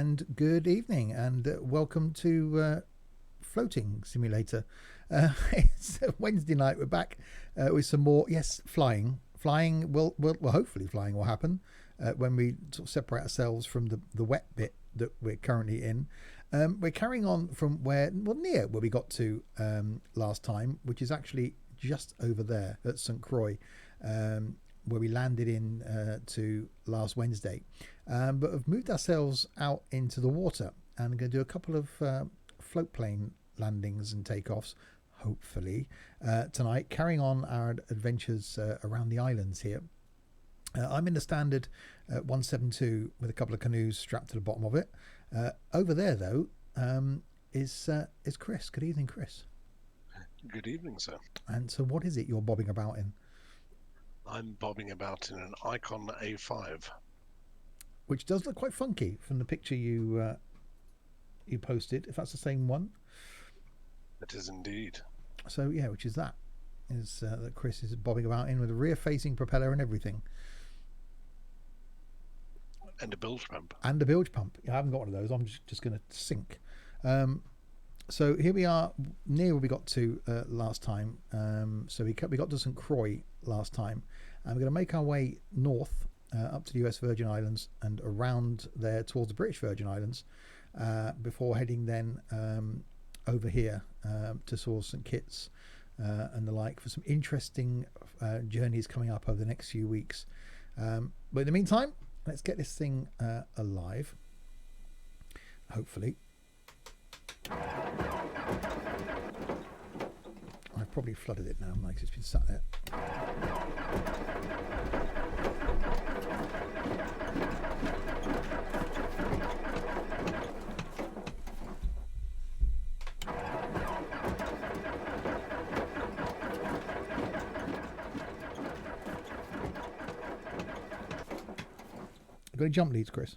and good evening, and welcome to Floating Simulator. It's Wednesday night. We're back with some more. Yes, flying. Flying will hopefully flying will happen when we sort of separate ourselves from the wet bit that we're currently in. We're carrying on from near where we got to last time, which is actually just over there at St. Croix. Where we landed in to last Wednesday, but have moved ourselves out into the water and going to do a couple of float plane landings and takeoffs, hopefully, tonight, carrying on our adventures around the islands here. I'm in the standard 172 with a couple of canoes strapped to the bottom of it. Over there, though, is Chris. Good evening, Chris. Good evening, sir. And so what is it you're bobbing about in? I'm bobbing about in an Icon A5. Which does look quite funky from the picture you posted, if that's the same one. It is indeed. So, yeah, which is that Chris is bobbing about in with a rear-facing propeller and everything. And a bilge pump. And a bilge pump. I haven't got one of those. I'm just going to sink. So here we are near where we got to last time. So we got to St. Croix last time. And we're going to make our way north up to the US Virgin Islands and around there towards the British Virgin Islands before heading then over here to sort of St. Kitts and the like for some interesting journeys coming up over the next few weeks. But in the meantime, let's get this thing alive, hopefully. I've probably flooded it now, Mike. It's been sat there. Got any jump leads, Chris?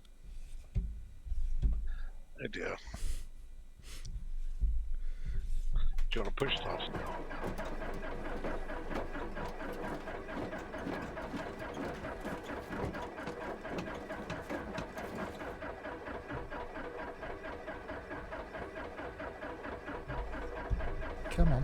Oh dear. Do you want to push that? Come on.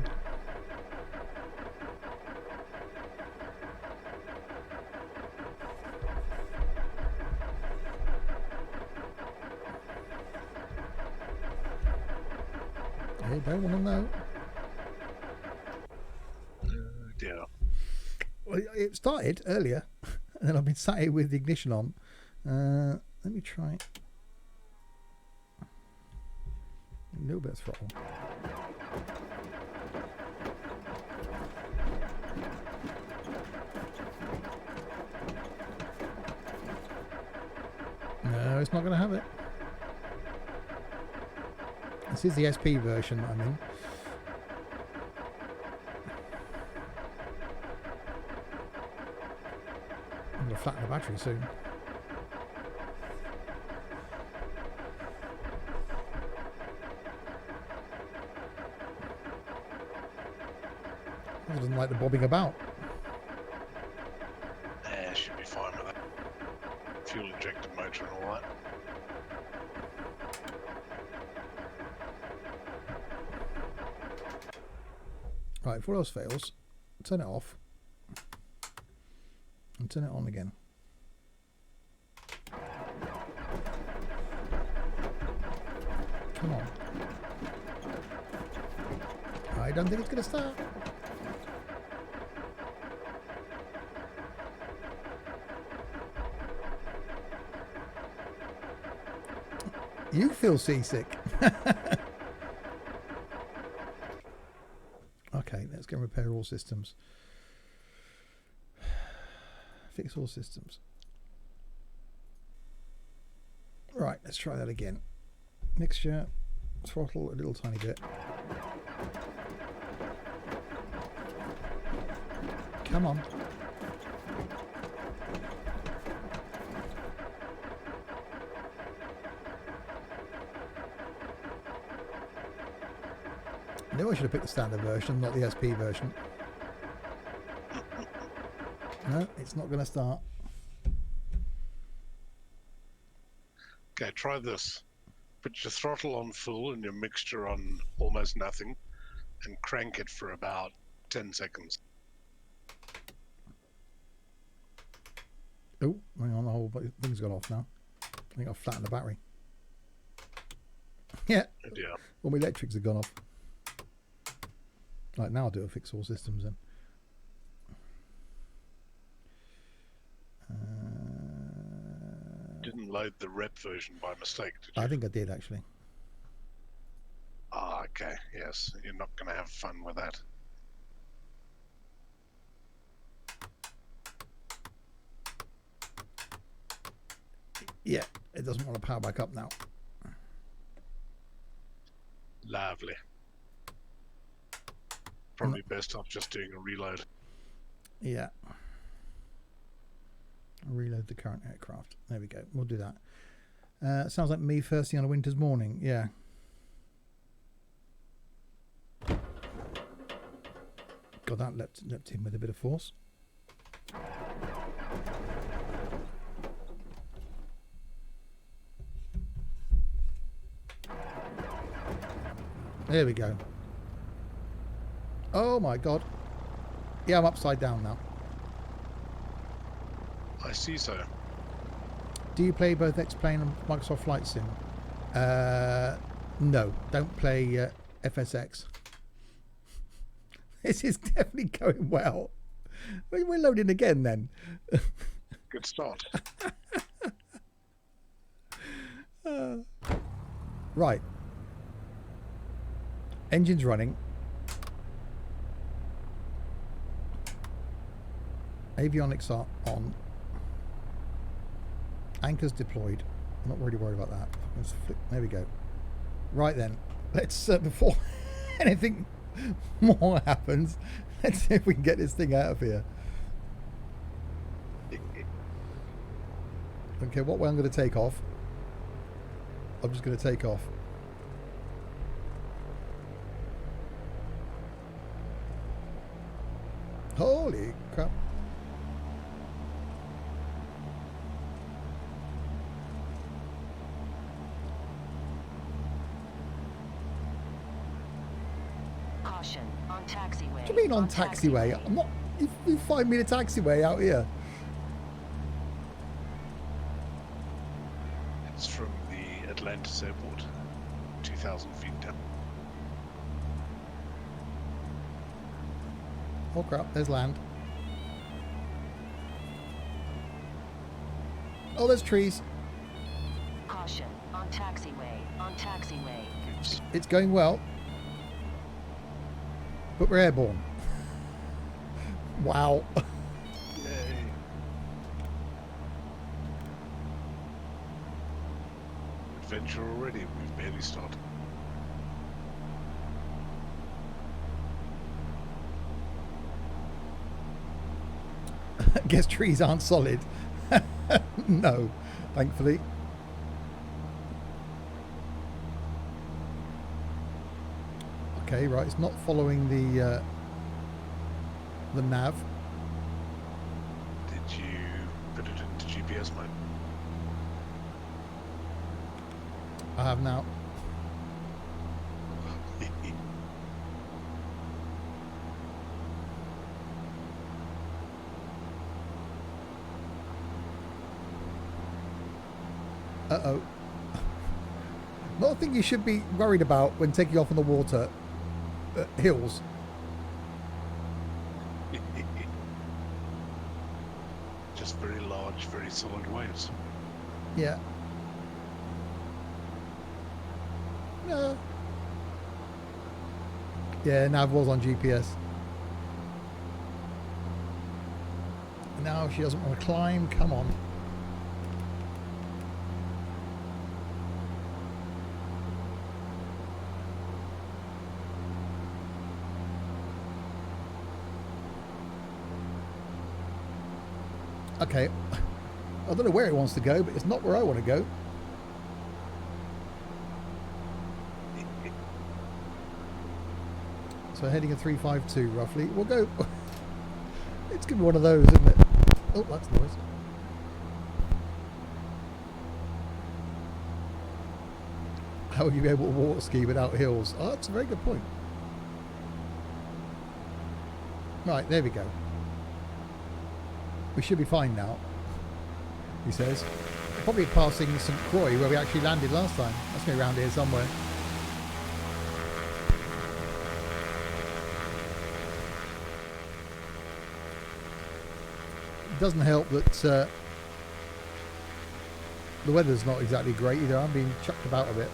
They don't want to know. Dear. Well, it started earlier, and then I've been sat here with the ignition on. Let me try a little bit of throttle. No, it's not going to have it. This is the SP version I'm in. I'm going to flatten the battery soon. It doesn't like the bobbing about. Should be fine with that. Fuel injected motor and all that. Right, if all else fails, turn it off and turn it on again. Come on. I don't think it's going to start. You feel seasick. Okay, let's go and repair all systems. Fix all systems. Right, let's try that again. Mixture, throttle a little tiny bit. Come on. I knew I should have picked the standard version, not the SP version. No, it's not going to start. Okay, try this. Put your throttle on full and your mixture on almost nothing, and crank it for about 10 seconds. Oh, hang on, the whole thing's gone off now. I think I've flattened the battery. Yeah. Oh dear. All my electrics have gone off. Right, now I'll do a fix all systems then. Didn't load the rep version by mistake, did you? I think I did actually. Ah, okay. Yes, you're not going to have fun with that. Yeah, it doesn't want to power back up now. Lovely. Probably best off just doing a reload. Yeah. Reload the current aircraft. There we go. We'll do that. Sounds like me first thing on a winter's morning. Yeah. God, that leapt in with a bit of force. There we go. Oh my God. Yeah, I'm upside down now. I see so. Do you play both X-Plane and Microsoft Flight Sim? No, don't play FSX. This is definitely going well. We're loading again then. Good start. Right. Engine's running. Avionics are on. Anchors deployed. I'm not really worried about that. Let's flip. There we go. Right then. Let's, before anything more happens, let's see if we can get this thing out of here. Okay, what way I'm going to take off? I'm just going to take off. Holy crap. Caution on taxiway. What do you mean on taxiway? I'm not. You find me the taxiway out here. It's from the Atlantis airport, 2,000 feet down. Oh crap, there's land. Oh, there's trees. Caution on taxiway. On taxiway. Oops. It's going well. But we're airborne. Wow. Yay. Adventure already, we've barely started. Guess trees aren't solid. No, thankfully. Okay, right. It's not following the nav. Did you put it into GPS mode? I have now. Uh-oh. Not a thing you should be worried about when taking off on the water. Hills. Just very large, very solid waves. Yeah. No. Yeah, nav was on GPS. Now she doesn't want to climb. Come on. Okay, I don't know where it wants to go, but it's not where I want to go. So heading at 352 roughly. We'll go. It's going to be one of those, isn't it? Oh, that's noise. How would you be able to water ski without hills? Oh, that's a very good point. Right, there we go. We should be fine now, he says. Probably passing St. Croix where we actually landed last time. That's going to be around here somewhere. It doesn't help that the weather's not exactly great either. I'm being chucked about a bit.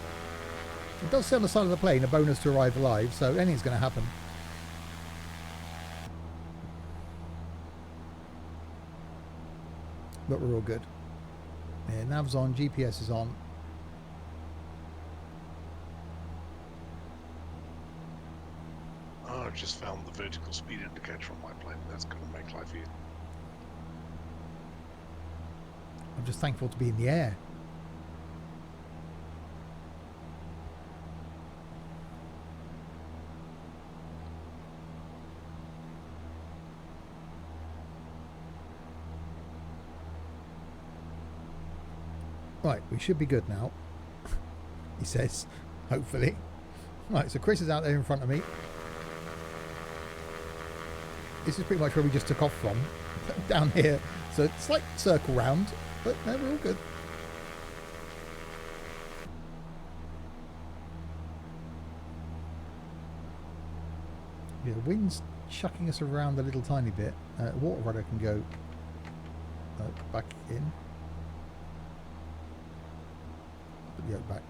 It does say on the side of the plane a bonus to arrive alive, so anything's going to happen. But we're all good. Yeah, nav's on, GPS is on. Oh, I just found the vertical speed indicator on my plane. That's going to make life easier. I'm just thankful to be in the air. Right, we should be good now, he says, hopefully. Right, so Chris is out there in front of me. This is pretty much where we just took off from, down here. So it's like circle round, but no, we're all good. Yeah, the wind's chucking us around a little tiny bit. Water rudder can go back in. Put the yoke back.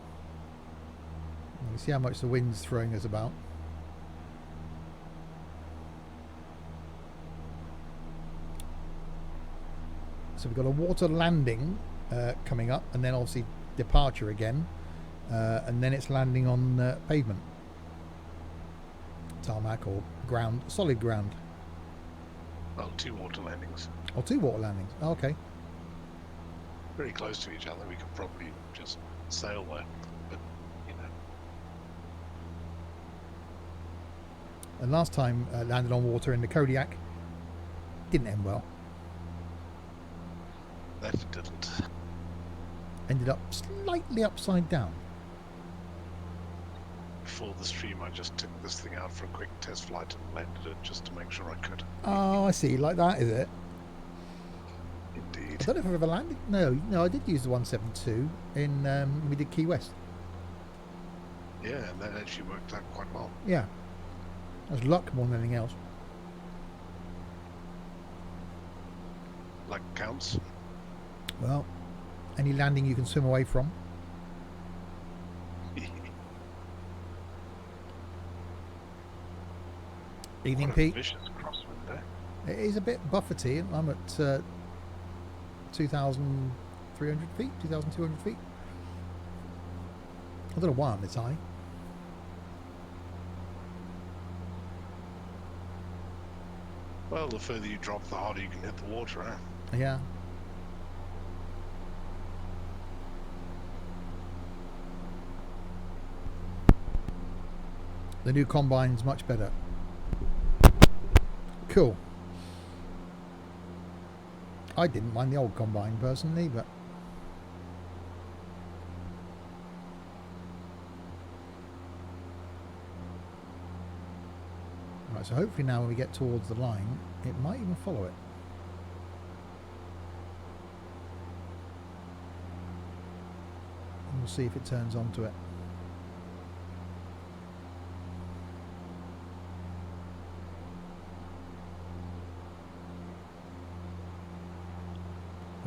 You see how much the wind's throwing us about. So we've got a water landing coming up, and then obviously departure again, and then it's landing on pavement, tarmac or ground, solid ground. Well, 2 water landings. Oh, 2 water landings. Oh, okay. Very close to each other. We could probably just sail there, but you know. And last time landed on water in the Kodiak didn't end well. That it didn't. Ended up slightly upside down. Before the stream, I just took this thing out for a quick test flight and landed it just to make sure I could. Oh, I see. Like that, is it? Indeed. I don't know if I've ever landed. No, I did use the 172 in when we did Key West. Yeah, and that actually worked out quite well. Yeah. That was luck more than anything else. Luck counts. Well, any landing you can swim away from. Evening, What a Pete. vicious crosswind there. It is a bit buffety. I'm at 2,300 feet, 2,200 feet. I don't know why I'm this high. Well, the further you drop, the harder you can hit the water, eh? Yeah. The new combine's much better. Cool. I didn't mind the old combine personally, but right, so hopefully now when we get towards the line, it might even follow it. And we'll see if it turns onto it.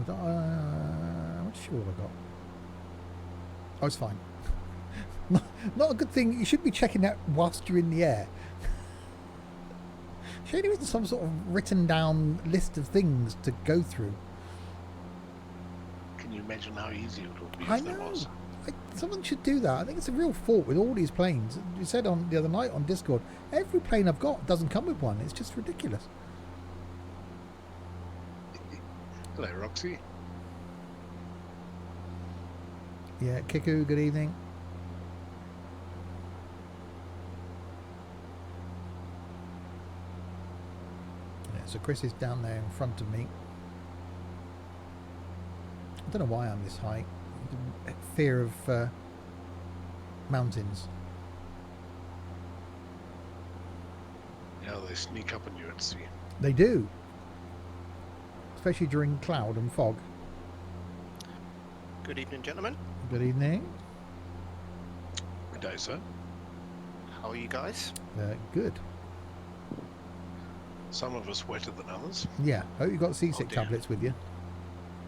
How much fuel have I got? Oh, it's fine. Not a good thing. You should be checking that whilst you're in the air. Surely there isn't some sort of written down list of things to go through. Can you imagine how easy it would be I if there know. was? Someone should do that. I think it's a real fault with all these planes. You said on the other night on Discord, every plane I've got doesn't come with one. It's just ridiculous. Hello, Roxy. Yeah, Kiku, good evening. Yeah, so Chris is down there in front of me. I don't know why I'm this high. Fear of mountains. Yeah, they sneak up on you at sea. They do, especially during cloud and fog. Good evening, gentlemen. Good evening. Good day, sir. How are you guys? Good. Some of us wetter than others. Yeah, hope you got seasick dear. tablets with you.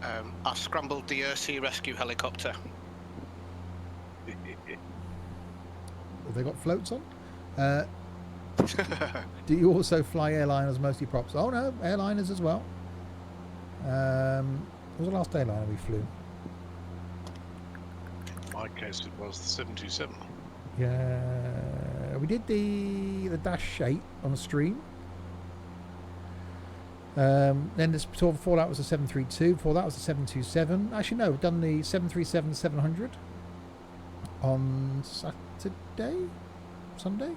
I scrambled the sea rescue helicopter. Have they got floats on? Do you also fly airliners, mostly props? Oh no, airliners as well. What was the last airliner we flew? In my case, it was the 727. Yeah, we did the Dash 8 on the stream. Then this before that was the 732. Before that was the 727. Actually, no, we've done the 737-700 on Sunday, Sunday,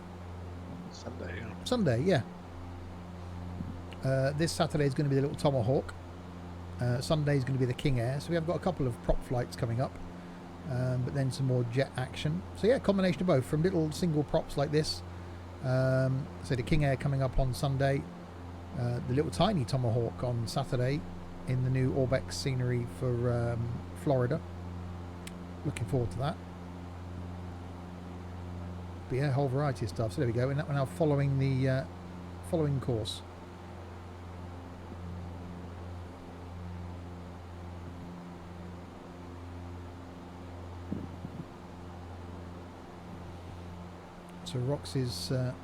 yeah. Sunday, yeah. This Saturday is going to be the little Tomahawk. Sunday is going to be the King Air. So we have got a couple of prop flights coming up, but then some more jet action. So yeah, combination of both, from little single props like this. So the King Air coming up on Sunday. The little tiny Tomahawk on Saturday in the new Orbex scenery for Florida. Looking forward to that. But yeah, a whole variety of stuff. So there we go. And we're now following the following course. So Rox is there.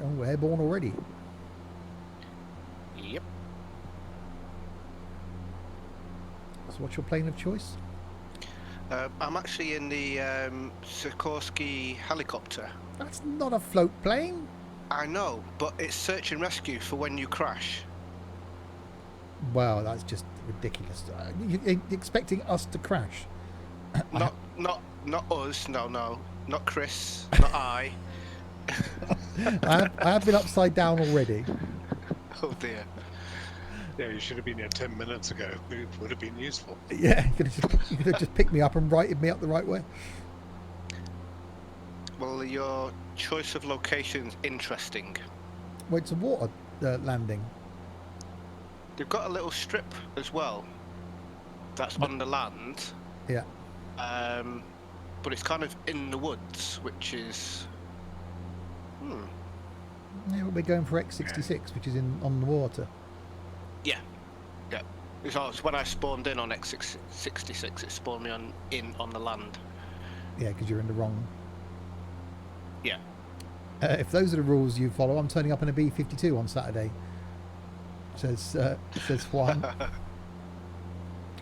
Oh, airborne already. Yep. So what's your plane of choice? I'm actually in the Sikorsky helicopter. That's not a float plane. I know, but it's search and rescue for when you crash. Wow, that's just ridiculous. You're expecting us to crash? Not us. No, not Chris. Not I. I have been upside down already. Oh dear. Yeah, you should have been here 10 minutes ago. It would have been useful. Yeah, you could have just picked me up and righted me up the right way. Well, your choice of location's interesting. Well, it's a water landing. They've got a little strip as well. That's on the land. Yeah. But it's kind of in the woods, which is. Yeah, well, we're going for X66, which is on the water. Yeah. It's when I spawned in on X66, it spawned me on the land. Yeah, because you're in the wrong. Yeah. If those are the rules you follow, I'm turning up in a B-52 on Saturday. Says Juan.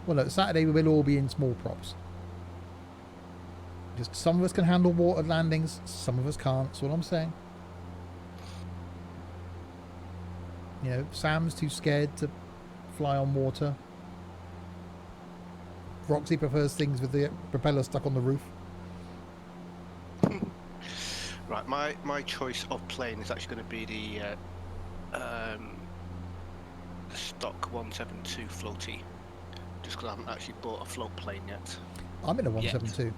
Well, look, Saturday we will all be in small props. Just some of us can handle water landings, some of us can't. That's all I'm saying. You know, Sam's too scared to fly on water. Roxy prefers things with the propeller stuck on the roof. Right, my choice of plane is actually going to be the stock 172 floaty, just because I haven't actually bought a float plane yet. I'm in a 172.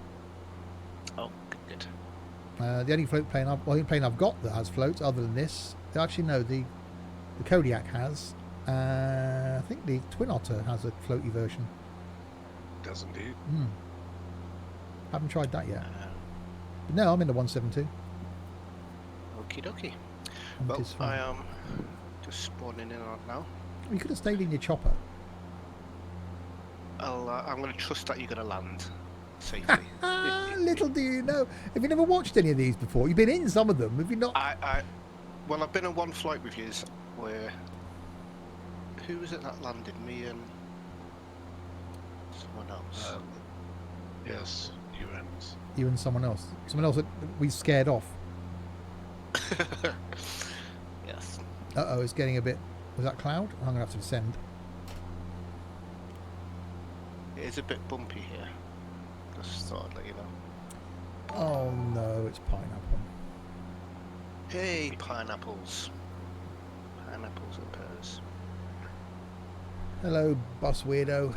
Oh, good. The only plane I've got that has floats, other than this, actually no, the Kodiak has. I think the Twin Otter has a floaty version. Does indeed. Haven't tried that yet. But no, I'm in the 172. Okie dokie. And it Well, is fine. I am just spawning in on it now. You could have stayed in your chopper. I'm going to trust that you're going to land safely. Little do you know. Have you never watched any of these before? You've been in some of them, have you not? Well, I've been on one flight with you where. Who was it that landed? Me and someone else. Yes, You and someone else. Someone else that we scared off. Yes. Uh-oh, it's getting a bit... Was that cloud? I'm going to have to descend. It is a bit bumpy here. Just thought I'd let you know. Oh no, it's pineapple. Hey, pineapples. Pineapples and pears. Hello, bus weirdo.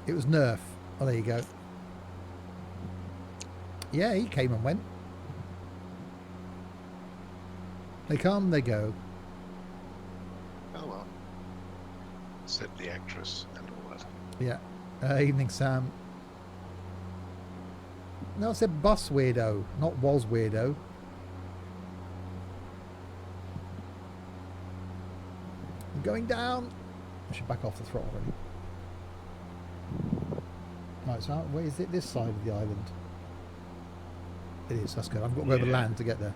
It was Nerf. Oh, there you go. Yeah, he came and went. They come, they go. Oh well. Said the actress and all that. Yeah. Evening, Sam. No, I said bus weirdo, not was weirdo. I'm going down. I should back off the throttle already. Right, so where is it? This side of the island. It is, that's good. I've got to go over land to get there.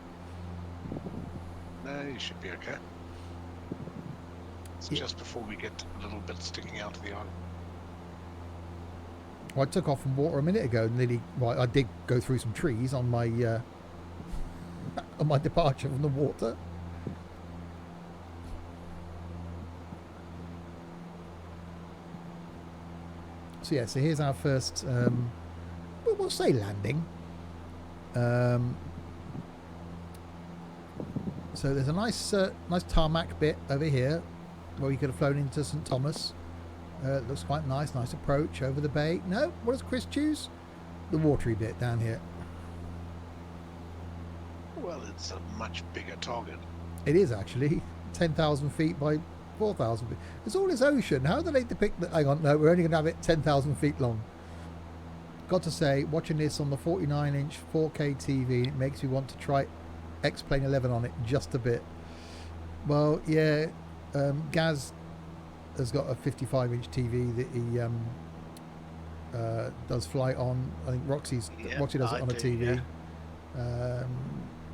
No, you should be okay. It's just before we get a little bit sticking out of the island. Well, I took off from water a minute ago. Nearly, well, I did go through some trees on my on my departure from the water. So yeah, so here's our first, we'll say landing. So there's a nice tarmac bit over here where you could have flown into St Thomas. Looks quite nice approach over the bay. No, what does Chris choose? The watery bit down here. Well, it's a much bigger target. It is actually 10,000 feet by 4,000 feet. There's all this ocean. How do they depict that? Hang on, no, we're only going to have it 10,000 feet long. Got to say, watching this on the 49-inch 4K TV, it makes me want to try X-Plane 11 on it just a bit. Well, yeah, Gaz has got a 55-inch TV that he does flight on. I think Roxy does it on a TV. Yeah.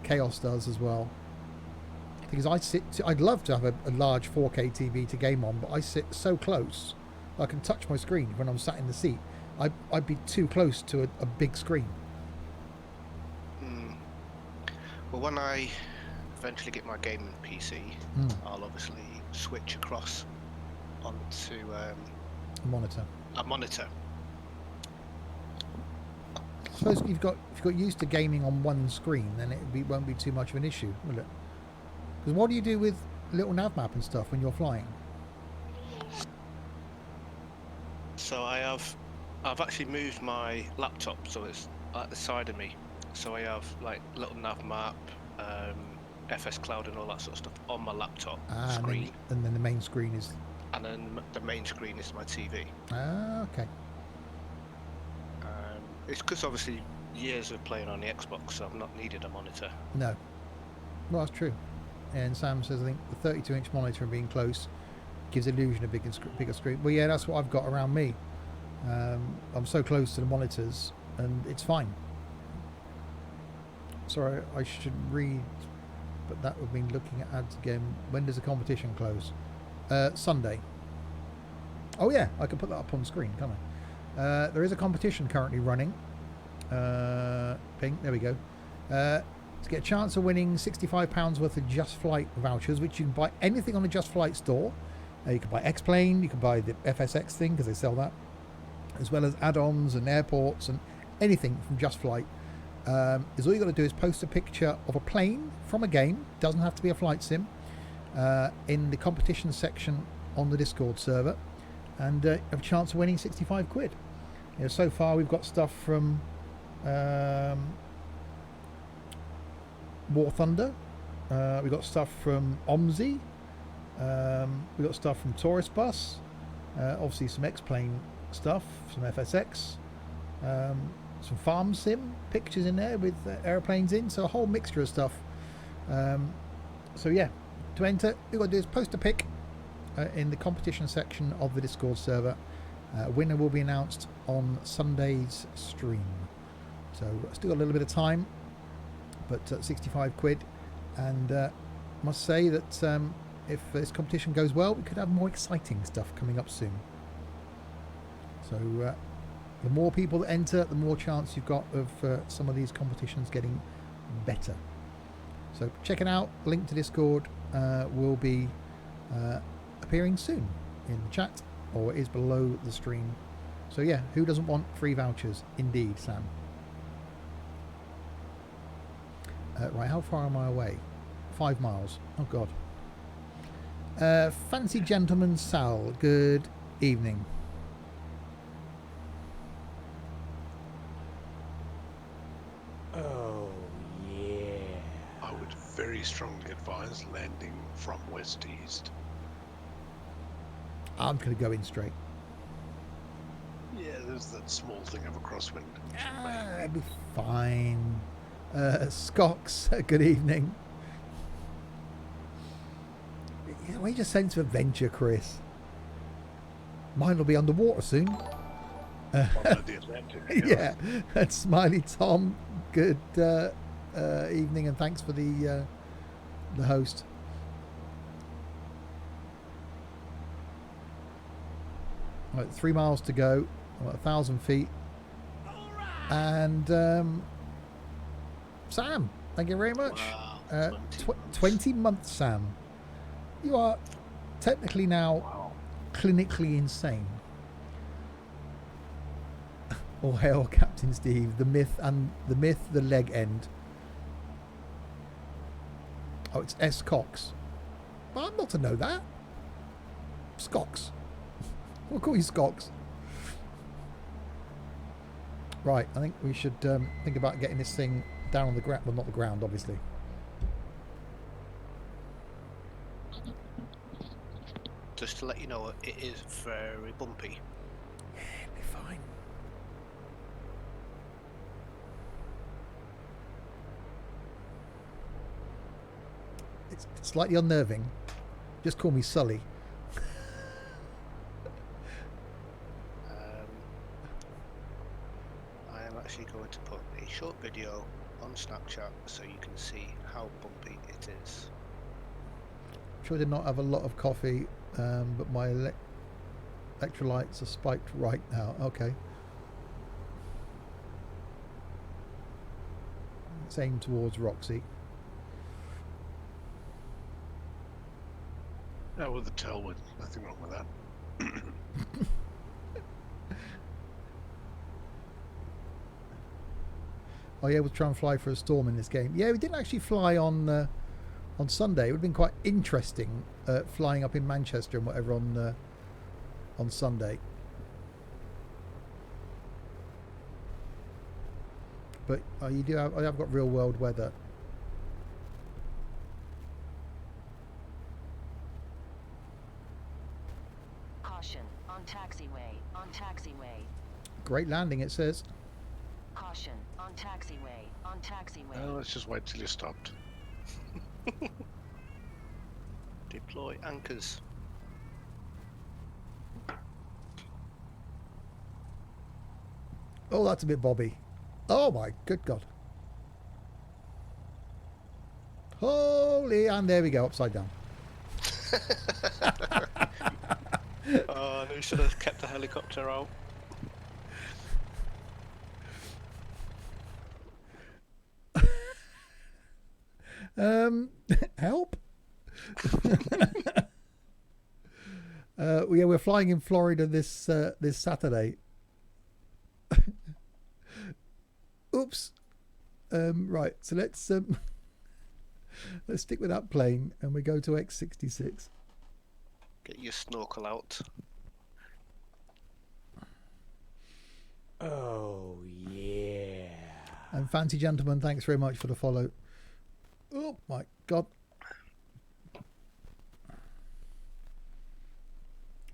Chaos does as well. Because I'd love to have a large 4K TV to game on, but I sit so close I can touch my screen when I'm sat in the seat. I'd be too close to a big screen. Well, when I eventually get my gaming PC, I'll obviously switch across onto A monitor. a monitor. I suppose if you've got used to gaming on one screen, then won't be too much of an issue, will it? Because what do you do with little nav map and stuff when you're flying? So I've actually moved my laptop so it's at the side of me. So I have like little nav map, FS Cloud and all that sort of stuff on my laptop screen. And then the main screen is... And then the main screen is my TV. Ah, okay. It's because obviously years of playing on the Xbox, so I've not needed a monitor. No. Well, that's true. And Sam says, I think the 32-inch monitor and being close gives illusion of bigger screen. Well, yeah, that's what I've got around me. I'm so close to the monitors, and it's fine. Sorry, I should read, but that would mean looking at ads again. When does the competition close? Sunday. Oh yeah, I can put that up on screen, can't I? There is a competition currently running. Ping, there we go. To get a chance of winning £65 worth of Just Flight vouchers, which you can buy anything on the Just Flight store. You can buy X-Plane, you can buy the FSX thing because they sell that, as well as add-ons and airports and anything from Just Flight. Is all you got to do is post a picture of a plane from a game, doesn't have to be a flight sim, in the competition section on the Discord server, and have a chance of winning 65 quid. You know, so far we've got stuff from War Thunder, we've got stuff from OMSI, we've got stuff from Tourist Bus, obviously some X-Plane stuff, some FSX, some farm sim pictures in there with airplanes in, so a whole mixture of stuff. So yeah, to enter, all you've got to do is post a pic in the competition section of the Discord server. Winner will be announced on Sunday's stream. So still got a little bit of time, but 65 quid, and must say that if this competition goes well, we could have more exciting stuff coming up soon. So the more people that enter, the more chance you've got of some of these competitions getting better. So check it out. Link to Discord will be appearing soon in the chat, or it is below the stream. So yeah, who doesn't want free vouchers? Indeed, Sam. Right, how far am I away? 5 miles. Oh God. Fancy Gentleman Sal, good evening. Oh, yeah. I would very strongly advise landing from west to east. I'm going to go in straight. Yeah, there's that small thing of a crosswind. which may- It'll be fine. Scox, good evening. Where's your sense of adventure, Chris? Mine will be underwater soon. Follow the Atlantic. Yeah. And Smiley Tom, good evening, and thanks for the host. Right, 3 miles to go, 1,000 feet. And Sam, thank you very much. Wow, 20 months, Sam. You are technically now Wow. clinically insane. All hail Captain Steve, the myth, the leg end. Oh, it's S. Cox. Well, I'm not to know that. Scox. We'll call you Scox. Right, I think we should think about getting this thing down on the ground. Well, not the ground, obviously. Just to let you know, it is very bumpy. It'll be fine. It's slightly unnerving. Just call me Sully. I am actually going to put a short video on Snapchat so you can see how bumpy it is. Sure, I did not have a lot of coffee, but my electrolytes are spiked right now. Okay. Let's aim towards Roxy. With the tailwind, nothing wrong with that. Are you able to try and fly for a storm in this game? Yeah, we didn't actually fly on Sunday. It would have been quite interesting flying up in Manchester and whatever on Sunday. But you do have, I have got real world weather. Caution, on taxiway, on taxiway. Great landing, it says. Caution, on taxiway, on taxiway. Let's just wait till you're stopped. Deploy anchors. Oh, that's a bit bobby. Oh my good God. Holy, and there we go, upside down. Oh, no, should have kept the helicopter out. Help. Yeah, we're flying in Florida this Saturday. Oops. Right, so let's stick with that plane and we go to X66. Get your snorkel out. Oh, yeah. And Fancy Gentleman, thanks very much for the follow. Oh my God.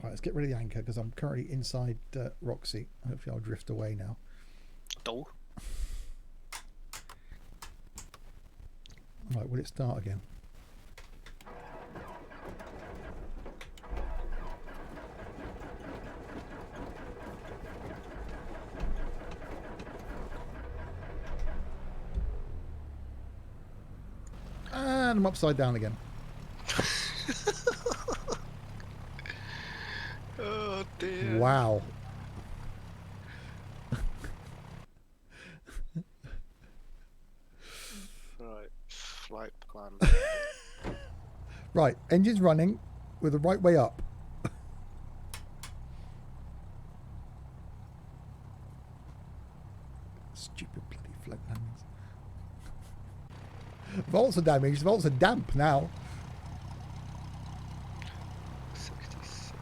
Right, let's get rid of the anchor because I'm currently inside Roxy. Hopefully I'll drift away now. Oh, Right, will it start again? And I'm upside down again. oh dear. Wow. Right, flight plan. Right, engine's running with the right way up. Stupid bloody float landings. Volts are damaged, volts are damp now. 66.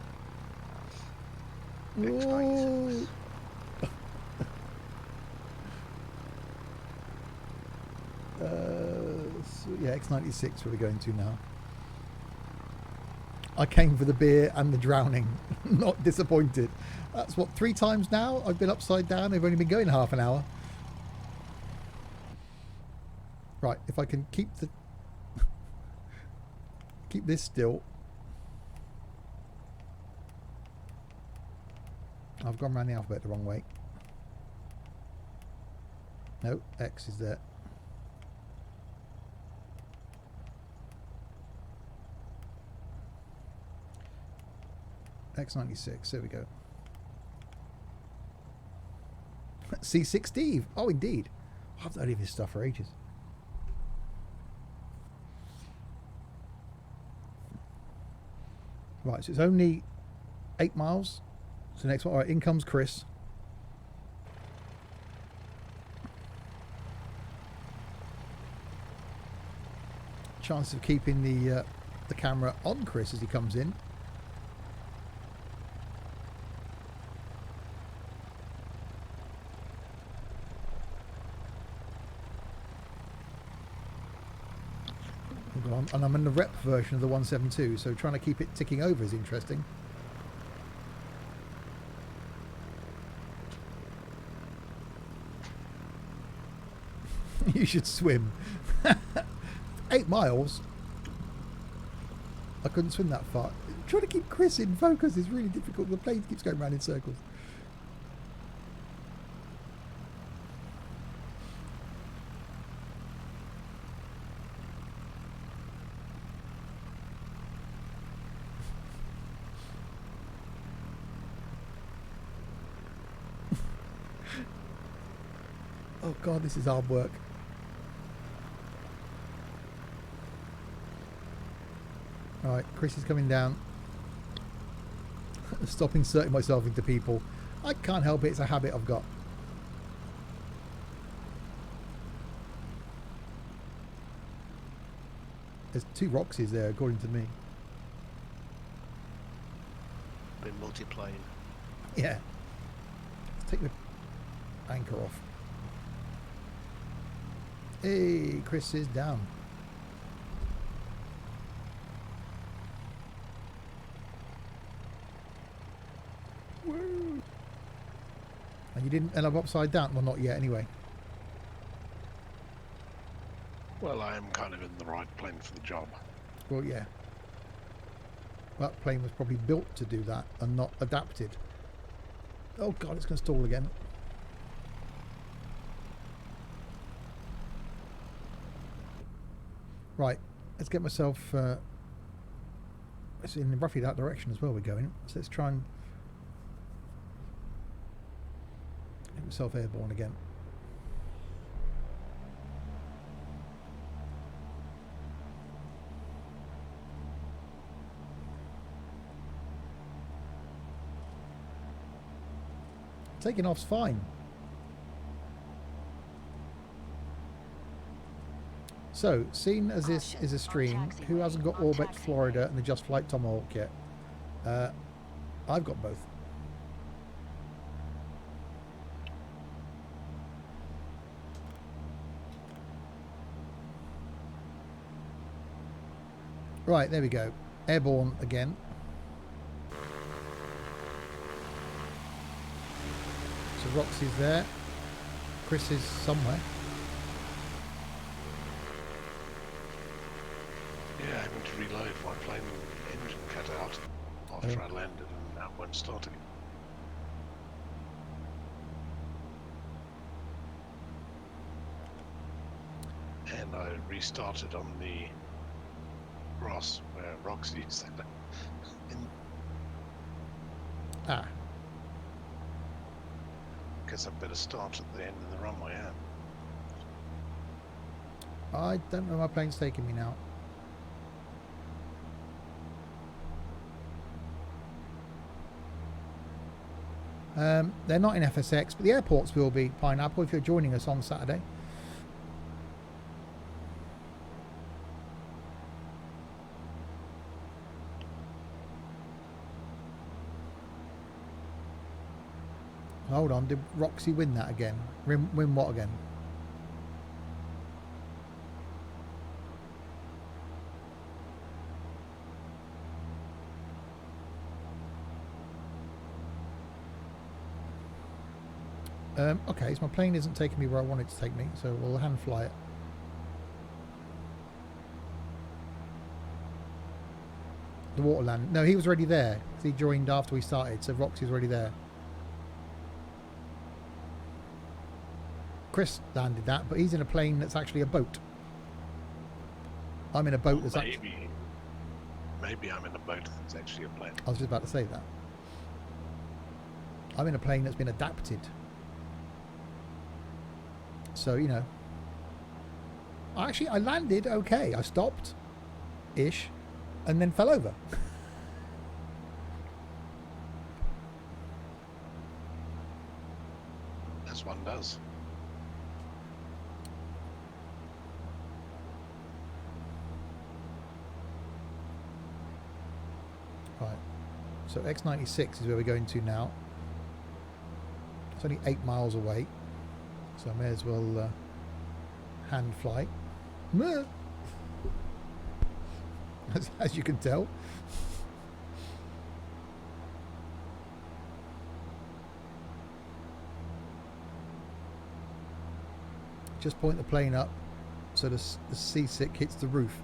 Ooh. Yeah, X96 where we're going to now. I came for the beer and the drowning. Not disappointed. That's what, 3 times now I've been upside down. I've only been going half an hour. Right, if I can keep the keep this still. I've gone around the alphabet the wrong way. No, X is there. X96, there we go. C6 Steve. Oh, indeed. I've heard of his stuff for ages. Right, so it's only 8 miles. So next one, all right, in comes Chris. Chance of keeping the camera on Chris as he comes in. And I'm in the rep version of the 172, so trying to keep it ticking over is interesting. You should swim. 8 miles? I couldn't swim that far. Trying to keep Chris in focus is really difficult. The plane keeps going around in circles. Oh God, this is hard work. Alright, Chris is coming down. Stop inserting myself into people. I can't help it, it's a habit I've got. There's 2 Roxys there, according to me. Been multiplying. Yeah. Let's take the anchor off. Hey, Chris is down. Woo. And you didn't end up upside down? Well, not yet anyway. Well, I am kind of in the right plane for the job. Well, yeah. That plane was probably built to do that and not adapted. Oh God, it's going to stall again. Right, let's get myself... it's in roughly that direction as well we're going. So let's try and... get myself airborne again. Taking off's fine. So, seen as this is a stream, who hasn't got Orbit Florida and the Just Flight Tomahawk yet? I've got both. Right, there we go. Airborne again. So Roxy's there. Chris is somewhere. Yeah, having to reload my plane engine cut out after I landed and that won't start again. And I restarted on the grass where Roxy's in. Ah. Guess I better start at the end of the runway, yeah. I don't know where my plane's taking me now. They're not in FSX, but the airports will be, Pineapple, if you're joining us on Saturday. Hold on, did Roxy win that again? Win what again? Okay, so my plane isn't taking me where I want it to take me, so we'll hand fly it. The water land. No, he was already there. He joined after we started, so Roxy's already there. Chris landed that, but he's in a plane that's actually a boat. I'm in a boat that's actually... Maybe I'm in a boat that's actually a plane. I was just about to say that. I'm in a plane that's been adapted. So, you know. Actually, I landed okay. I stopped-ish, and then fell over. As one does. Right. So X96 is where we're going to now. It's only 8 miles away. So I may as well hand fly. As you can tell. Just point the plane up so the seasick hits the roof.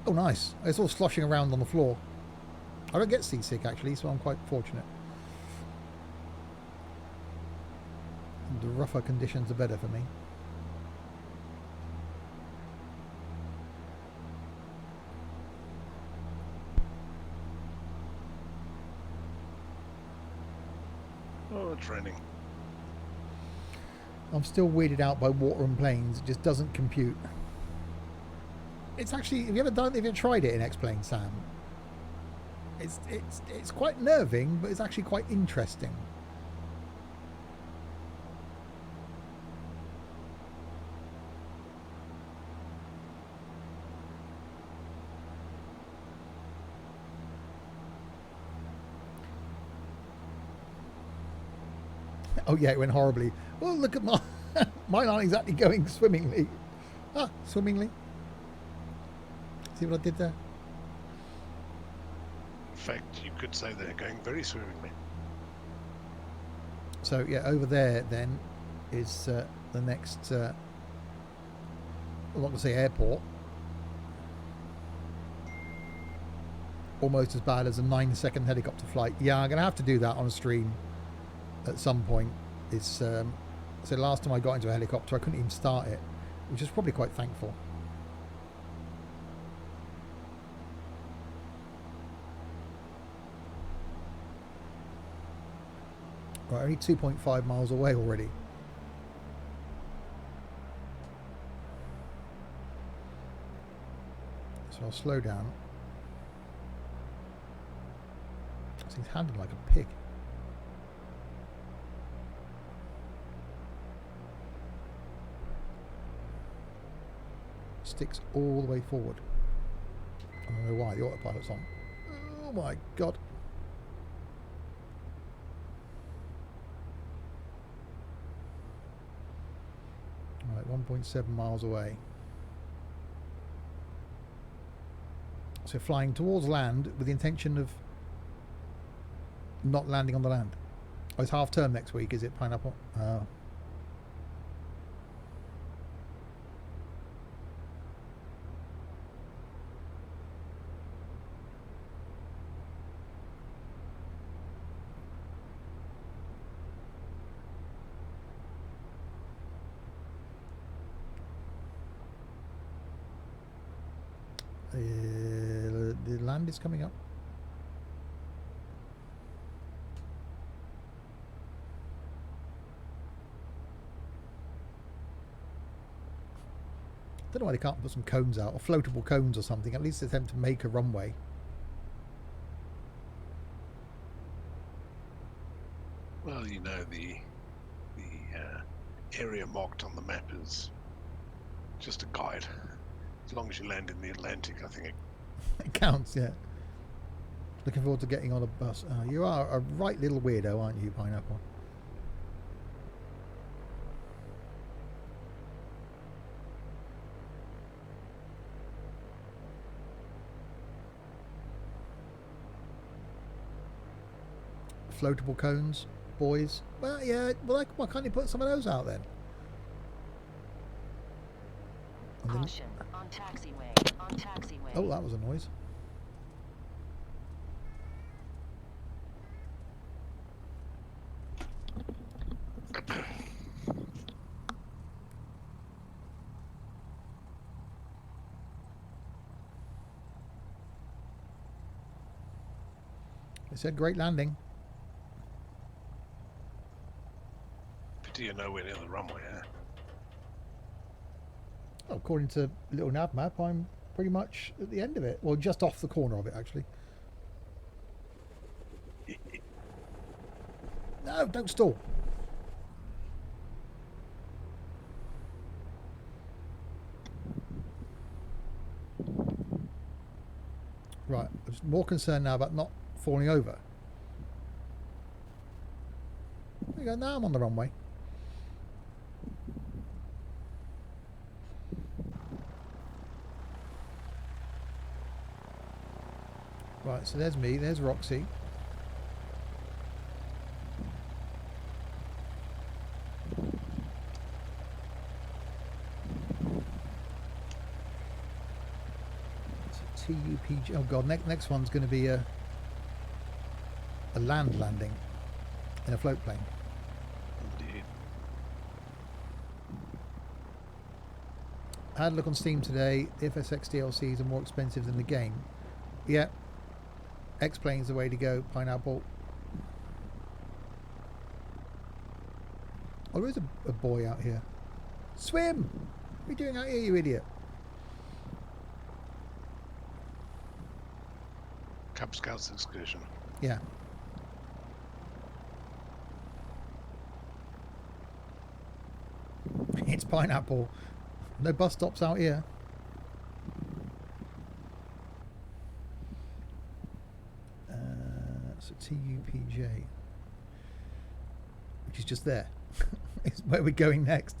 Oh, nice. It's all sloshing around on the floor. I don't get seasick actually, so I'm quite fortunate. And the rougher conditions are better for me. Oh, it's raining. I'm still weirded out by water and planes. It just doesn't compute. It's actually, have you ever tried it in X-Plane, Sam? It's quite nerving, but it's actually quite interesting. Oh yeah, it went horribly. Oh, look at mine. Mine aren't exactly going swimmingly. Ah, swimmingly. See what I did there? In fact, you could say they're going very swimmingly. So yeah, over there then is the next, I'm not going to say airport. Almost as bad as a 9-second helicopter flight. Yeah, I'm going to have to do that on a stream at some point. It's so last time I got into a helicopter I couldn't even start it, which is probably quite thankful. Right, only 2.5 miles away already. So I'll slow down. So he's handled like a pig. Sticks all the way forward. I don't know why, the autopilot's on. Oh my god. Alright, 1.7 miles away. So flying towards land with the intention of not landing on the land. Oh, it's half term next week, is it, Pineapple? The land is coming up. Don't know why they can't put some cones out, or floatable cones or something. At least attempt to make a runway. Well, you know, the area marked on the map is just a guide. As long as you land in the Atlantic, I think It counts, yeah. Looking forward to getting on a bus. You are a right little weirdo, aren't you, Pineapple? Floatable cones. boys. Well, yeah. Well, why can't you put some of those out then? And then Caution. On taxiway. On taxiway. oh, that was a noise. They said great landing. Pity you're nowhere near the runway, eh? Well, according to little nav map, I'm pretty much at the end of it. Well, just off the corner of it, actually. No, don't stall. Right, I'm more concerned now about not falling over. There you go, now I'm on the runway. Right, so there's me, there's Roxy. TUPG. Oh god, next one's going to be a land landing in a float plane. Indeed. I had a look on Steam today. The FSX DLCs are more expensive than the game. Yeah, X-Plane's the way to go. Pineapple. Oh, there is a boy out here. Swim! What are you doing out here, you idiot? Cub Scouts excursion. Yeah. It's Pineapple. No bus stops out here. So TUPJ, which is just there. It's where we're going next.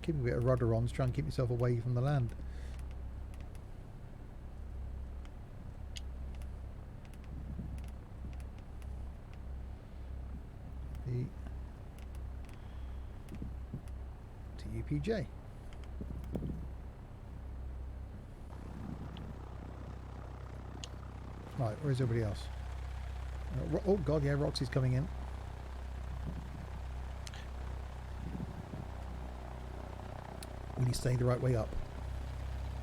Keep a bit of rudder on to try and keep yourself away from the land. The TUPJ. Right, where's everybody else? Oh god, yeah, Roxy's coming in. Will you stay the right way up?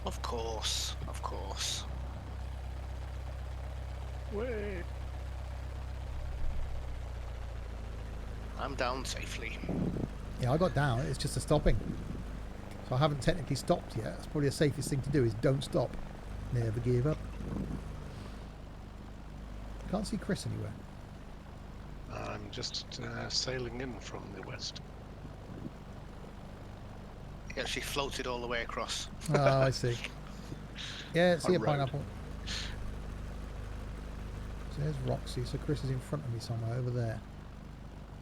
Of course, of course. Way. I'm down safely. Yeah, I got down. It's just a stopping. So I haven't technically stopped yet. That's probably the safest thing to do is don't stop. Never give up. Can't see Chris anywhere. I'm just sailing in from the west. Yeah, she floated all the way across. Oh, I see. Yeah, see a road. pineapple. So there's Roxy. So Chris is in front of me somewhere over there.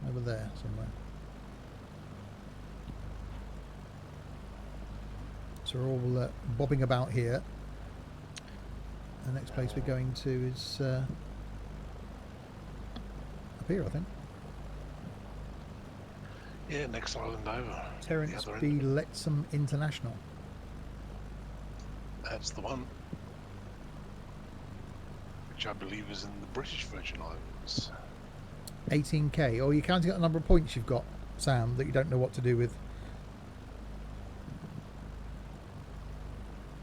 Over there somewhere. So we're all bobbing about here. The next place we're going to is up here, I think. Yeah, next island over. Terence The other B. end. Letsum International. That's the one. Which I believe is in the British Virgin Islands. 18k. Oh, you're counting out the number of points you've got, Sam, that you don't know what to do with.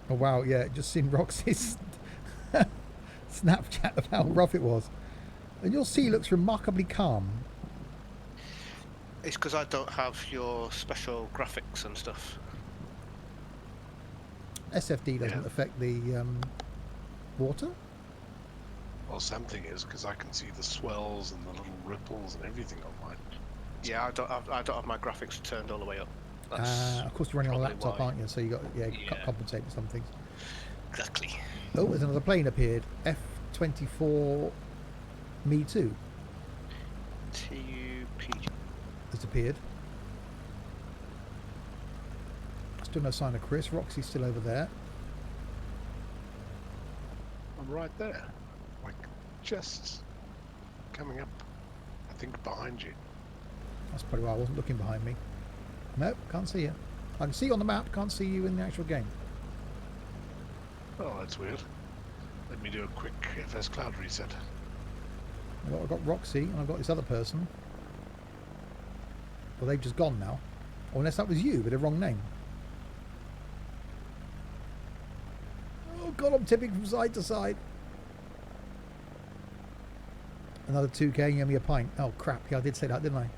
Oh wow, yeah, just seen Roxy's Snapchat of how rough it was. And your sea looks remarkably calm. It's because I don't have your special graphics and stuff. SFD doesn't Yeah. affect the water? Well, something is because I can see the swells and the little ripples and everything on mine. Yeah, I don't have my graphics turned all the way up. That's Of course you're running on a probably laptop, why. aren't you? So you got Yeah. compensate for some things. Exactly. Oh, there's another plane appeared. F-24 Me Too TUPG. has appeared. It's Still no sign of Chris. Roxy's still over there. I'm right there. Like, just coming up, I think, behind you. That's probably why I wasn't looking behind me. Nope, can't see you. I can see you on the map, can't see you in the actual game. Oh, that's weird. Let me do a quick FS Cloud reset. Well, I've got Roxy and I've got this other person. Well, they've just gone now. Or unless that was you with a wrong name. Oh god, I'm tipping from side to side. Another 2k, you owe me a pint. Oh crap, yeah, I did say that, didn't I?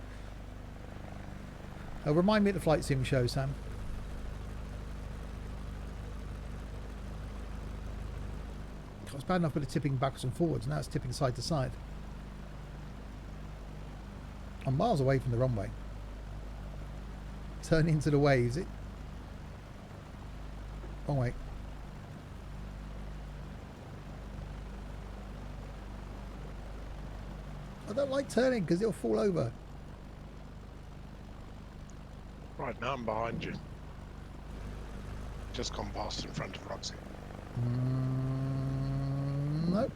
Oh, remind me at the flight sim show, Sam. It's bad enough with the tipping backwards and forwards, now it's tipping side to side. I'm miles away from the runway. Turn into the waves. Wrong way. I don't like turning because it'll fall over. Right, now I'm behind you. Just gone past in front of Roxy. Nope.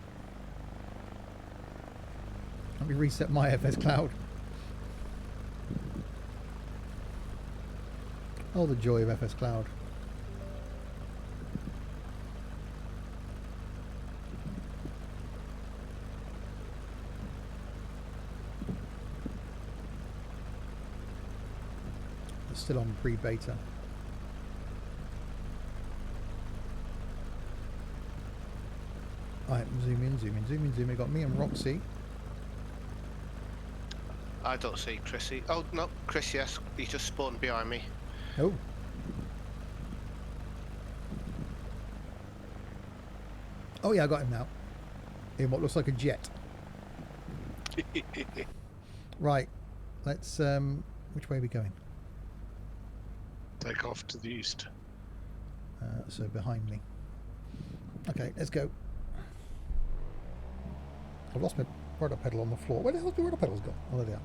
Let me reset my FS Cloud. Oh, the joy of FS Cloud. It's still on pre-beta. Alright, zoom in, zoom in, zoom in, zoom in. We've got me and Roxy. I don't see Chrissy. Oh, no, Chris, yes. He just spawned behind me. Oh. Oh yeah, I got him now. In what looks like a jet. Right. Let's which way are we going? Take off to the east. So behind me. Okay, let's go. I've lost my rudder pedal on the floor. Where the hell have the rudder pedals gone? Oh, there they are.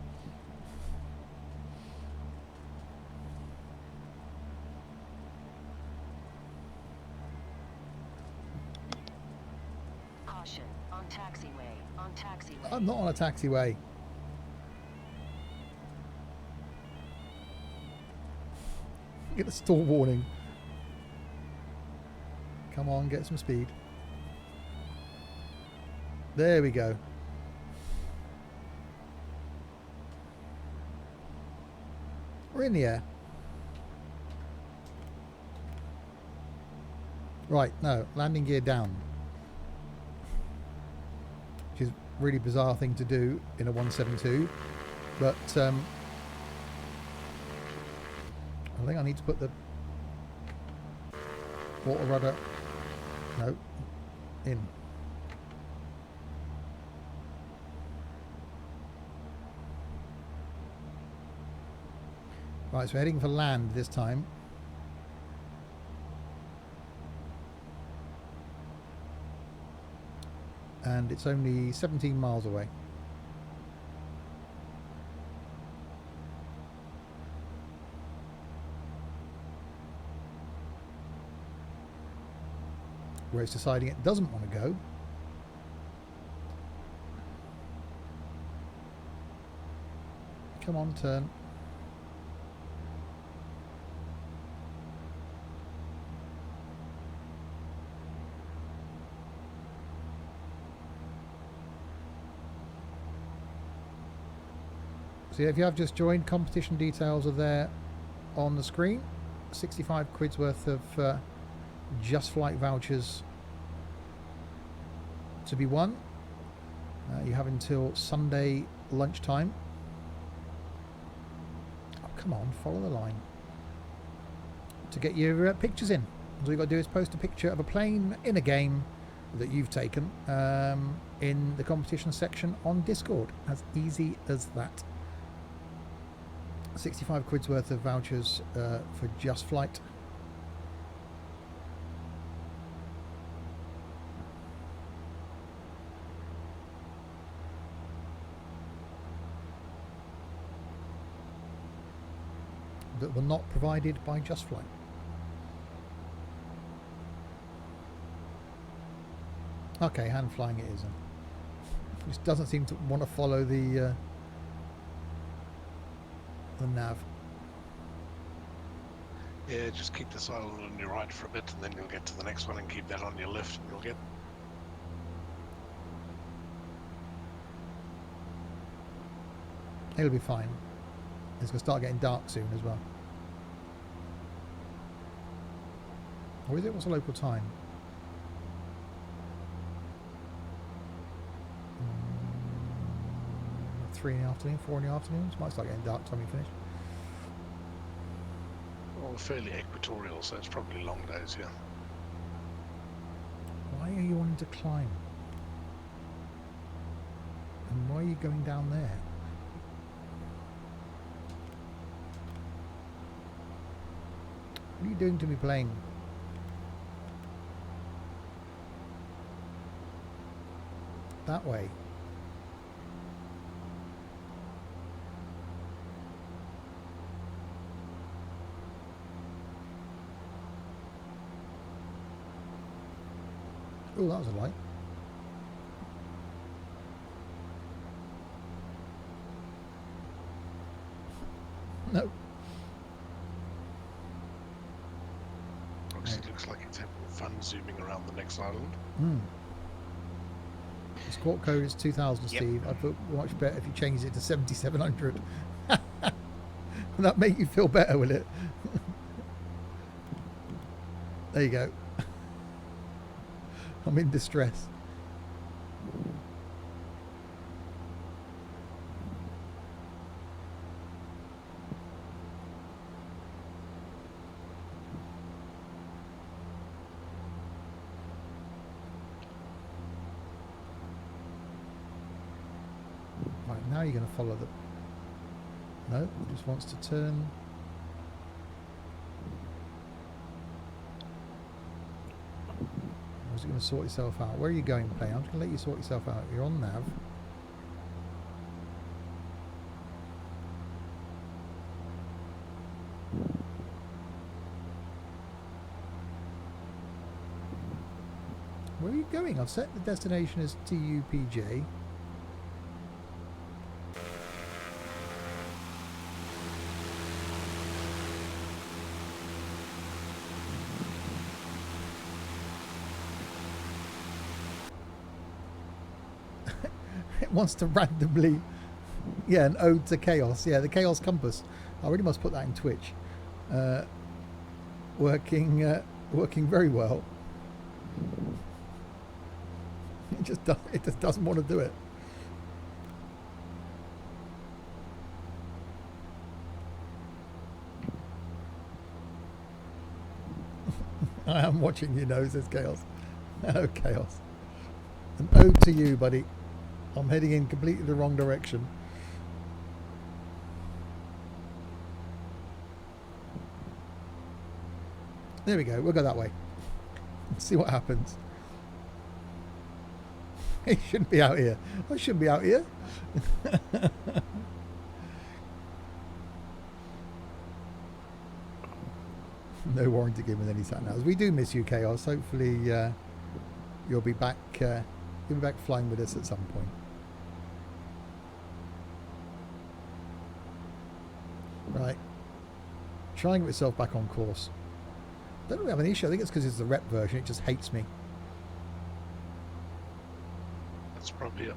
Caution. On taxiway. On taxiway. I'm not on a taxiway. Get the stall warning. Come on, get some speed. There we go. We're in the air. Right, no, landing gear down. Which is a really bizarre thing to do in a 172. But I think I need to put the water rudder, no, in. Right, so we're heading for land this time. And it's only 17 miles away. Where it's deciding it doesn't want to go. Come on, turn. So if you have just joined, competition details are there on the screen. 65 quid's worth of Just Flight vouchers to be won. You have until Sunday lunchtime. Oh, come on, follow the line. To get your pictures in. All you've got to do is post a picture of a plane in a game that you've taken in the competition section on Discord. As easy as that. 65 quid's worth of vouchers for Just Flight. That were not provided by Just Flight. Okay, hand flying it isn't. Just doesn't seem to want to follow the nav. Yeah, just keep this island on your right for a bit, and then you'll get to the next one, and keep that on your left, and you'll get. It'll be fine. It's going to start getting dark soon as well. Or is it? What's the local time? 3 in the afternoon, 4 in the afternoon. It might start getting dark time we finish. Well, fairly equatorial, so it's probably long days, yeah. Why are you wanting to climb? And why are you going down there? What are you doing to me, plane? That way. Oh, that was a light. No. Looks like it's having fun zooming around the next island. The squawk code is 2000, Yep. Steve. I thought much better if you changed it to 7700. Will that make you feel better, will it? There you go. I'm in distress. Right, now you're going to follow the... No, it just wants to turn. Or is it going to sort itself out? Where are you going, plane? I'm just going to let you sort yourself out. You're on nav. Where are you going? I've set the destination as TUPJ. It wants to randomly, yeah, an ode to chaos. Yeah, the chaos compass. I really must put that in Twitch. Working very well. It just doesn't want to do it. I am watching you know, says Chaos. Oh, Chaos. An ode to you, buddy. I'm heading in completely the wrong direction. There we go. We'll go that way. Let's see what happens. He shouldn't be out here. I shouldn't be out here. No warranty given any sat navs. We do miss you, Chaos. Hopefully you'll be back. You'll be back flying with us at some point. Right. Trying to get itself back on course. Don't really have an issue. I think it's because it's the rep version. It just hates me. That's probably it.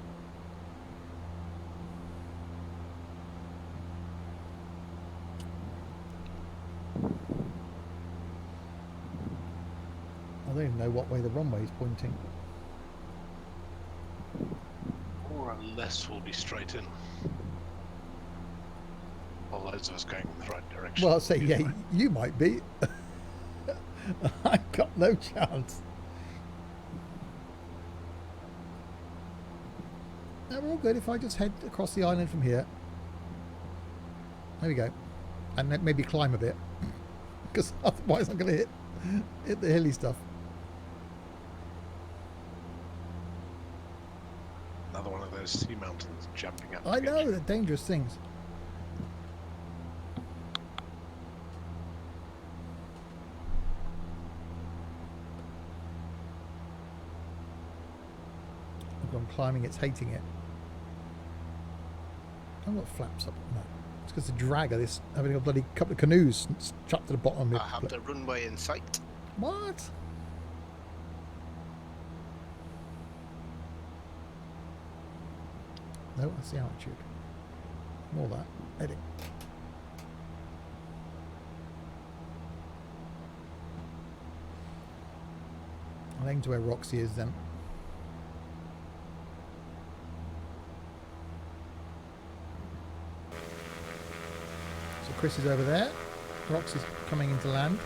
I don't even know what way the runway is pointing. More or less will be straight in. Well, those of us going in the right direction. Well, I'll say, yeah, Anyway. you might be. I've got no chance. No, we're all good if I just head across the island from here. There we go. And then maybe climb a bit. Because otherwise I'm going to hit the hilly stuff. Another one of those sea mountains jumping up. I know, against you. they're dangerous things. I'm climbing, it's hating it. I've got flaps up. No. It's because the drag of this, having a bloody couple of canoes strapped to the bottom of it. I have the runway in sight. What? No, that's the altitude. More that. Edit. I'll aim to where Roxy is then. So Chris is over there. Roxy's coming into land.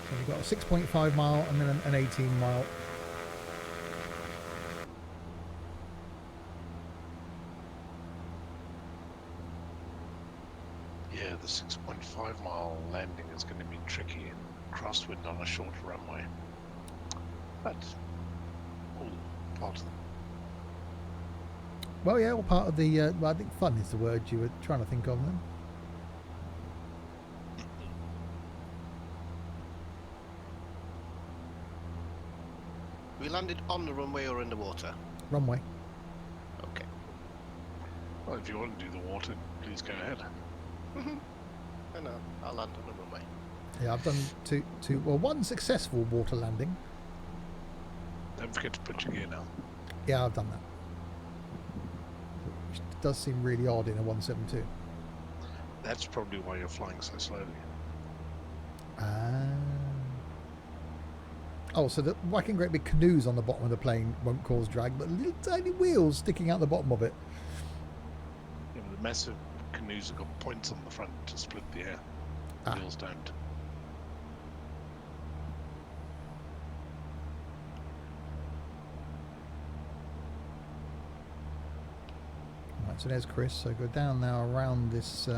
So we've got a 6.5 mile and then an 18 mile. Yeah, the 6.5 mile landing is going to be tricky and crosswind on a short runway. But all part of Well, yeah, all part of the. Well, I think fun is the word you were trying to think of then. We landed on the runway or in the water? Runway. Okay. Well, if you want to do the water, please go ahead. I know. I'll land on the runway. Yeah, I've done one successful water landing. Don't forget to put your gear down. Yeah, I've done that. Which does seem really odd in a 172. That's probably why you're flying so slowly. Oh, so the whacking great big canoes on the bottom of the plane won't cause drag, but little tiny wheels sticking out the bottom of it. Yeah, the massive canoes have got points on the front to split the air. Ah. Wheels don't. Right, so there's Chris. So go down now around this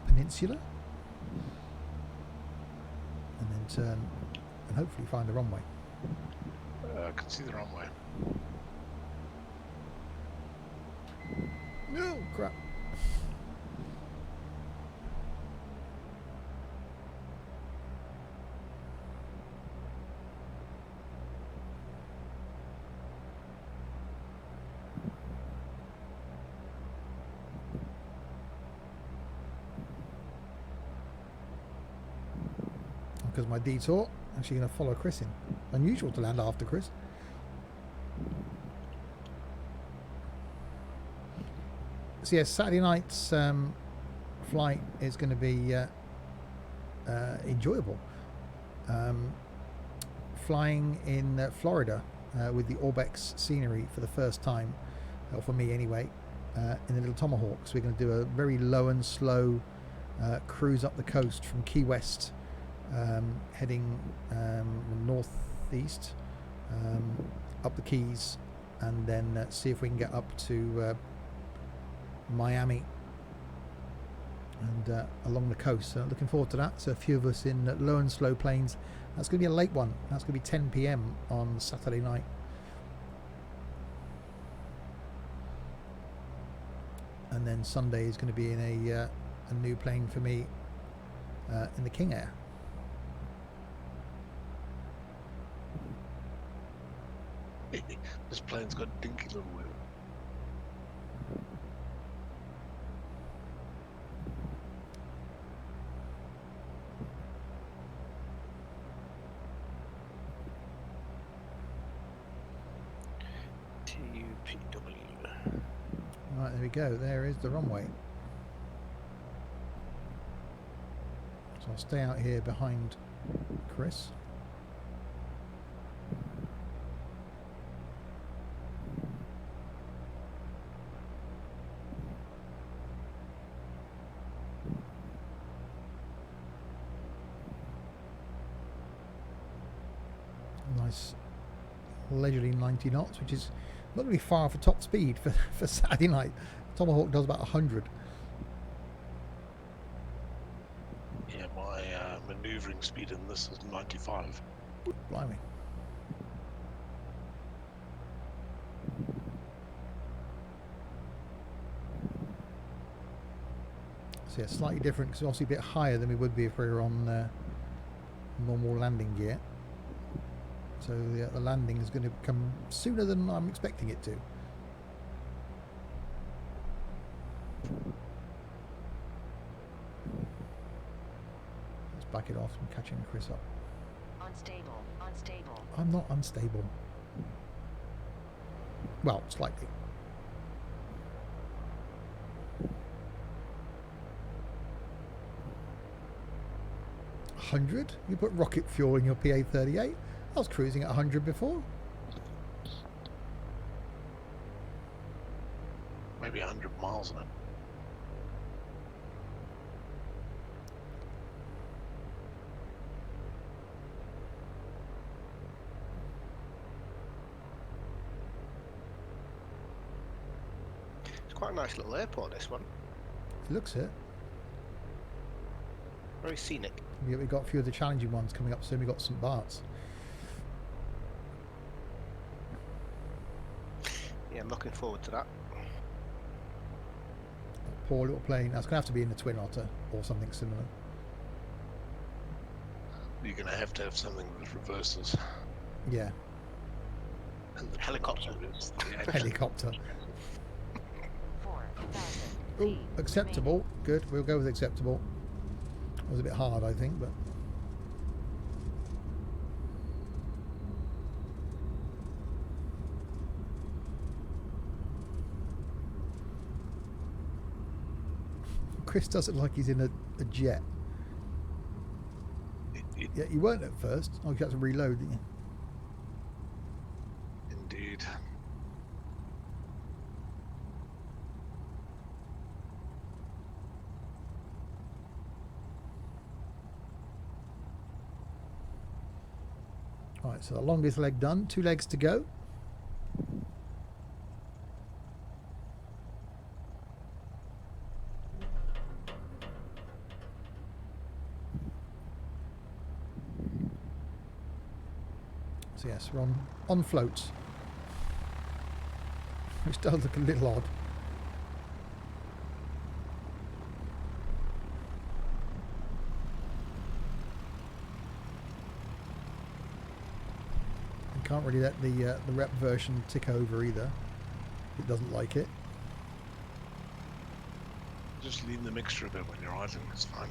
peninsula. And then turn and hopefully find the runway. I can see the runway. No, crap. Because my detour, actually going to follow Chris in. Unusual to land after Chris. So yes, Saturday night's flight is going to be enjoyable. Flying in Florida with the Orbex scenery for the first time, or for me anyway, in the little Tomahawk. So we're going to do a very low and slow cruise up the coast from Key West, heading northeast up the Keys, and then see if we can get up to Miami and along the coast. So looking forward to that. So a few of us in low and slow planes. That's going to be a late one. That's going to be 10 p.m. on Saturday night. And then Sunday is going to be in a new plane for me in the King Air. This plane's got a dinky little wheel. TUPW. Right, there we go. There is the runway. So I'll stay out here behind Chris. Nice leisurely 90 knots, which is not really far for top speed for Saturday night. Tomahawk does about 100. Yeah, my manoeuvring speed in this is 95. Blimey. So yeah, slightly different because obviously a bit higher than we would be if we were on normal landing gear. So the landing is going to come sooner than I'm expecting it to. Let's back it off and catching Chris up. Unstable. Unstable. I'm not unstable. Well, slightly. $100? You put rocket fuel in your PA-38? I was cruising at 100 before. Maybe 100 miles in it. It's quite a nice little airport, this one. Looks it. Very scenic. Yeah, we've got a few of the challenging ones coming up soon. We've got St. Bart's. Yeah, I'm looking forward to that. That poor little plane. That's going to have to be in the Twin Otter or something similar. You're going to have something that reverses. Yeah, And the Helicopter. is the action. helicopter. 4,000 Oh, feet acceptable. Good. We'll go with acceptable. It was a bit hard, I think, but... Chris doesn't like he's in a jet. Yeah, you weren't at first. Oh, you had to reload, didn't you? Indeed. Right, so the longest leg done. 2 legs to go. So yes, we're on floats, which does look a little odd. And can't really let the rep version tick over either. It doesn't like it. Just lean the mixture a bit when you're idling, it's fine.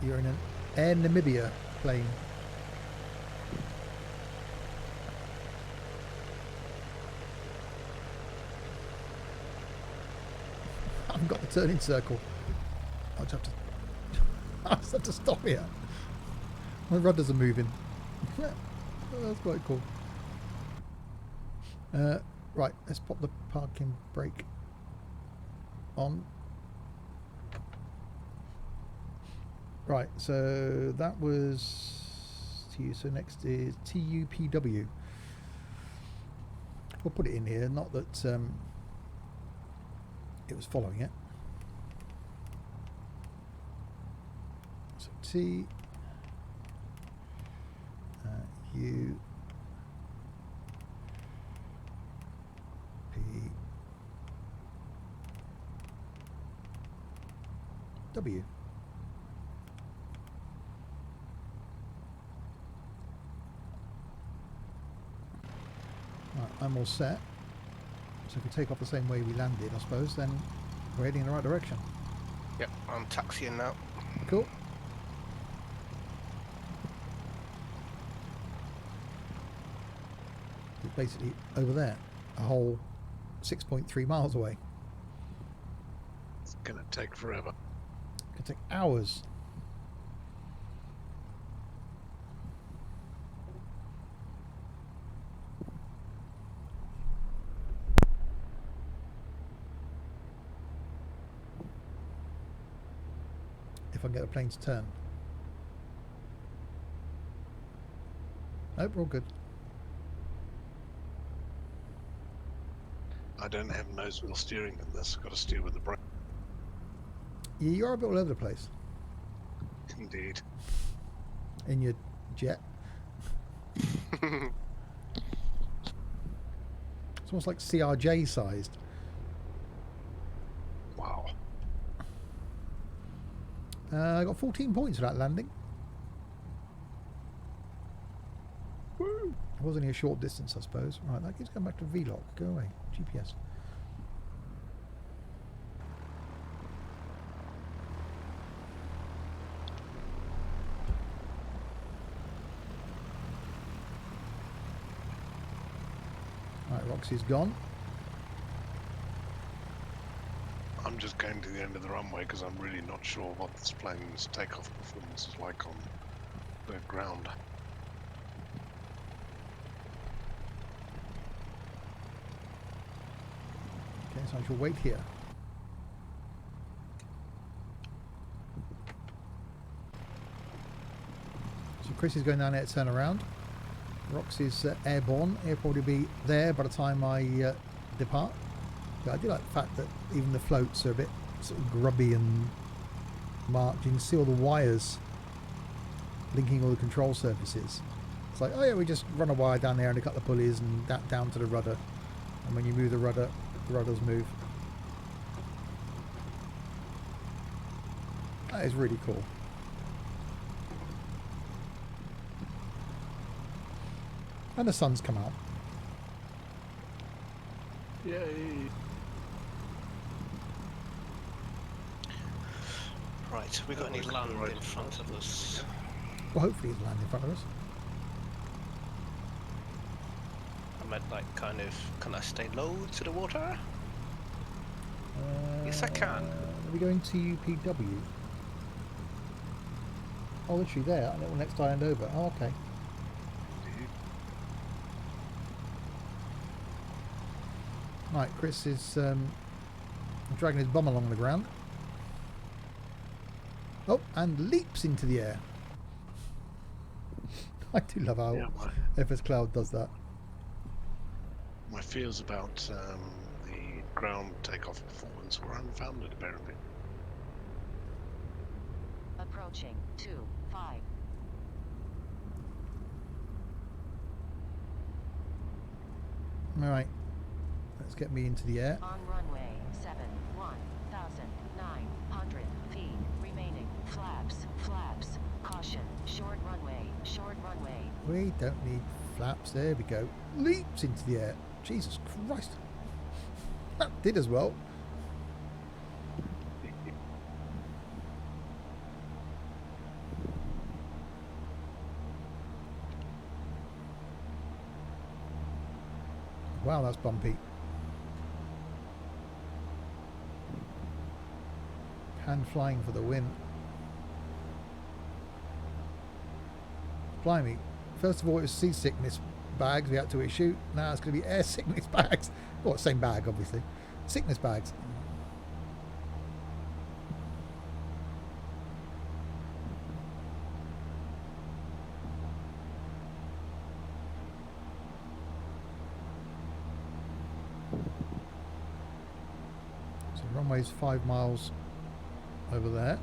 You're in an Air Namibia plane. I haven't got the turning circle. I'll just have to, I'll just have to stop here. My rudders are moving. Oh, that's quite cool. Right, let's pop the parking brake on. Right, so that was TU. So next is TUPW. We'll put it in here. Not that it was following it. So T U P W. Right, I'm all set. So if we take off the same way we landed, I suppose, then we're heading in the right direction. Yep, I'm taxiing now. Cool. It's basically over there, a whole 6.3 miles away. It's going to take forever. It could take hours. If I can get the plane to turn. Nope, we're all good. I don't have nose wheel steering in this. I've got to steer with the brake. Yeah, you are a bit all over the place Indeed. in your jet. It's almost like CRJ sized. Wow. I got 14 points for that landing. Woo. It was only a short distance, I suppose. Right, that keeps going back to VLOC. Go away. GPS. Right, Roxy's gone. I'm just going to the end of the runway because I'm really not sure what this plane's takeoff performance is like on the ground. Okay, so I shall wait here. So Chris is going down there to turn around. Roxy's airborne. He'll probably be there by the time I depart. But I do like the fact that even the floats are a bit sort of grubby and marked. You can see all the wires linking all the control surfaces. It's like, oh yeah, we just run a wire down there and a couple of pulleys and that down to the rudder. And when you move the rudder, the rudders move. That is really cool. And the sun's come out. Yay! Right, have we got any land in front of us? Well, hopefully it's land in front of us. I meant like kind of, can I stay low to the water? Yes, I can. Are we going to UPW? Oh, literally there, a little next island over. Oh, okay. Right, Chris is dragging his bum along the ground. Oh, and leaps into the air. I do love how FS Cloud does that. My fears about the ground takeoff performance were unfounded, apparently. Approaching 2-5. All right, let's get me into the air. On runway 1,900 feet remaining. Flaps, flaps. Caution. Short runway, short runway. We don't need flaps. There we go. Leaps into the air. Jesus Christ. That did as well. Wow, that's bumpy. Hand flying for the win. Blimey. First of all, it was seasickness bags we had to issue. Now it's going to be air sickness bags. Well, same bag, obviously. Sickness bags. So runway's 5 miles over there.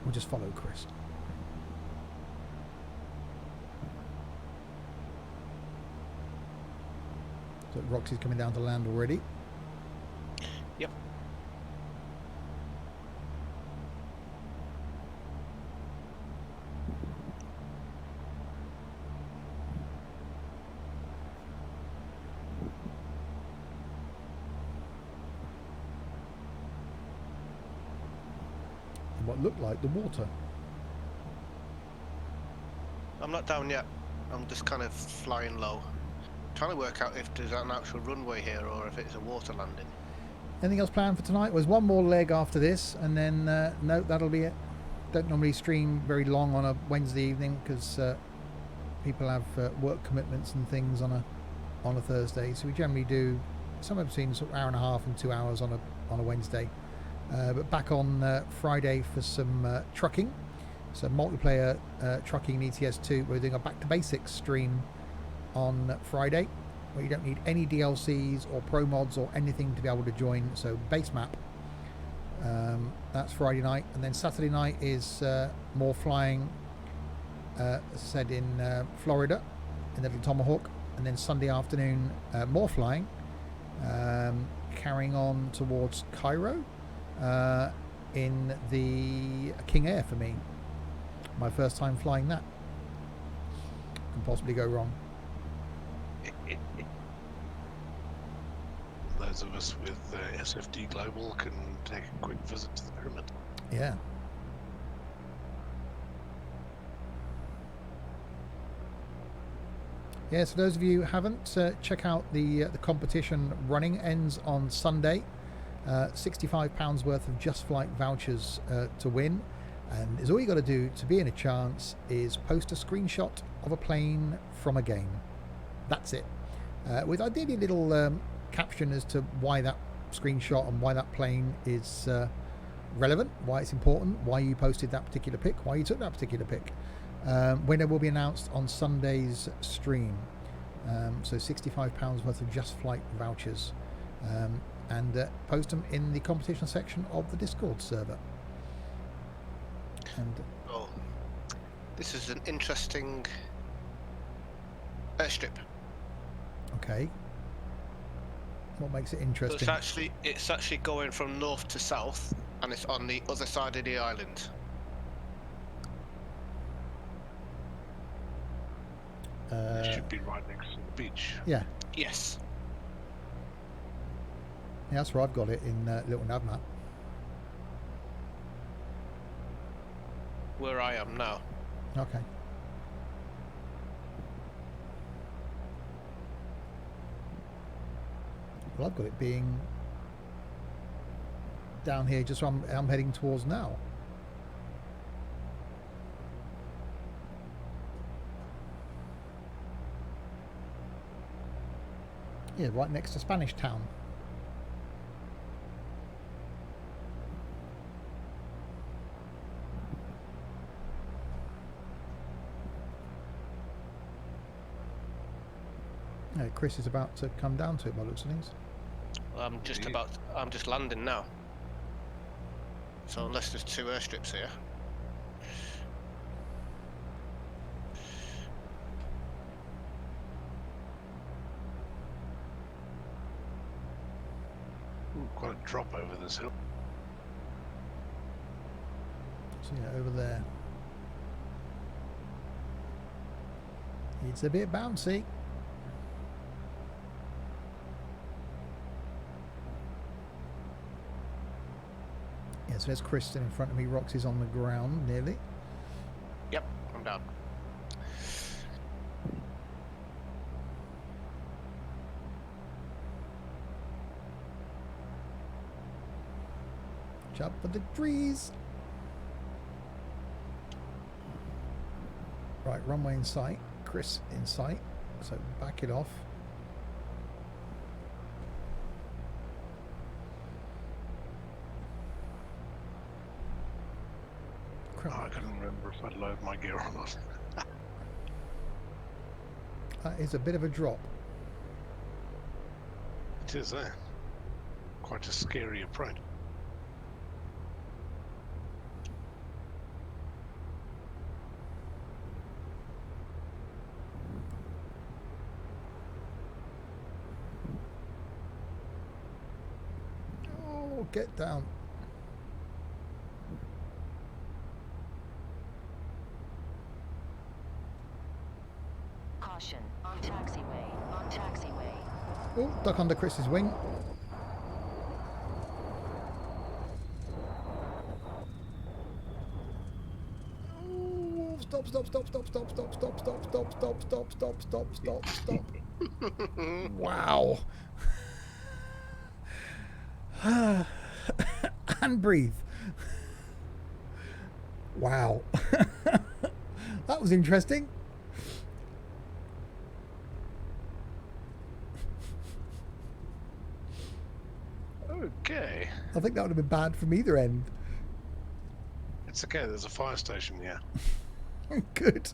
We'll just follow Chris. So Roxy's coming down to land already. Yep. And what looked like the water. I'm not down yet. I'm just kind of flying low. Trying to work out if there's an actual runway here or if it's a water landing. Anything else planned for tonight? There's one more leg after this, and then no, that'll be it. Don't normally stream very long on a Wednesday evening because people have work commitments and things on a Thursday. So we generally do somewhere between sort of hour and a half and 2 hours on a Wednesday. But back on Friday for some trucking. So multiplayer trucking in ETS2. We're doing a back to basics stream on Friday. where you don't need any DLCs or pro mods or anything to be able to join. So base map. That's Friday night, and then Saturday night is more flying. As I said, in Florida, in the Little Tomahawk, and then Sunday afternoon more flying, carrying on towards Cairo in the King Air for me. My first time flying that. Can possibly go wrong. Those of us with SFD Global can take a quick visit to the pyramid. Yeah. Yeah, so those of you who haven't, check out the competition running. Ends on Sunday. £65 worth of Just Flight vouchers to win. And is all you got to do to be in a chance is post a screenshot of a plane from a game. That's it. With ideally a little caption as to why that screenshot and why that plane is relevant, why it's important, why you posted that particular pic, why you took that particular pic. Winner will be announced on Sunday's stream. So £65 worth of Just Flight vouchers. And post them in the competition section of the Discord server. And Oh, this is an interesting airstrip. okay, what makes it So interesting? it's actually going from north to south, and it's on the other side of the island. It should be right next to the beach. Yeah, Yes. yeah, that's where I've got it in Little Nav Map. Where I am now. Okay. Well, I've got it being down here, just where I'm heading towards now. Yeah, right next to Spanish Town. Yeah, Chris is about to come down to it by the looks of things. I'm just landing now. So unless there's two airstrips here. Ooh, quite a drop over this hill. So yeah, over there. It's a bit bouncy. Yeah, so there's Kristen in front of me. Roxy's on the ground nearly. Yep, I'm down. Jump for the trees. Right, runway in sight. Chris in sight. So back it off. Oh, I couldn't remember if I'd load my gear or not. That is a bit of a drop. It is, eh? Quite a scary approach. Oh, get down. Caution. On taxiway. On taxiway. Oh, duck under Chris's wing. Oh, stop, stop, stop, stop, stop, stop, stop, stop, stop, stop, stop, stop, stop, stop, stop. Wow. And breathe. Wow. That was interesting. Okay. I think that would have been bad from either end. It's okay, there's a fire station here. Good.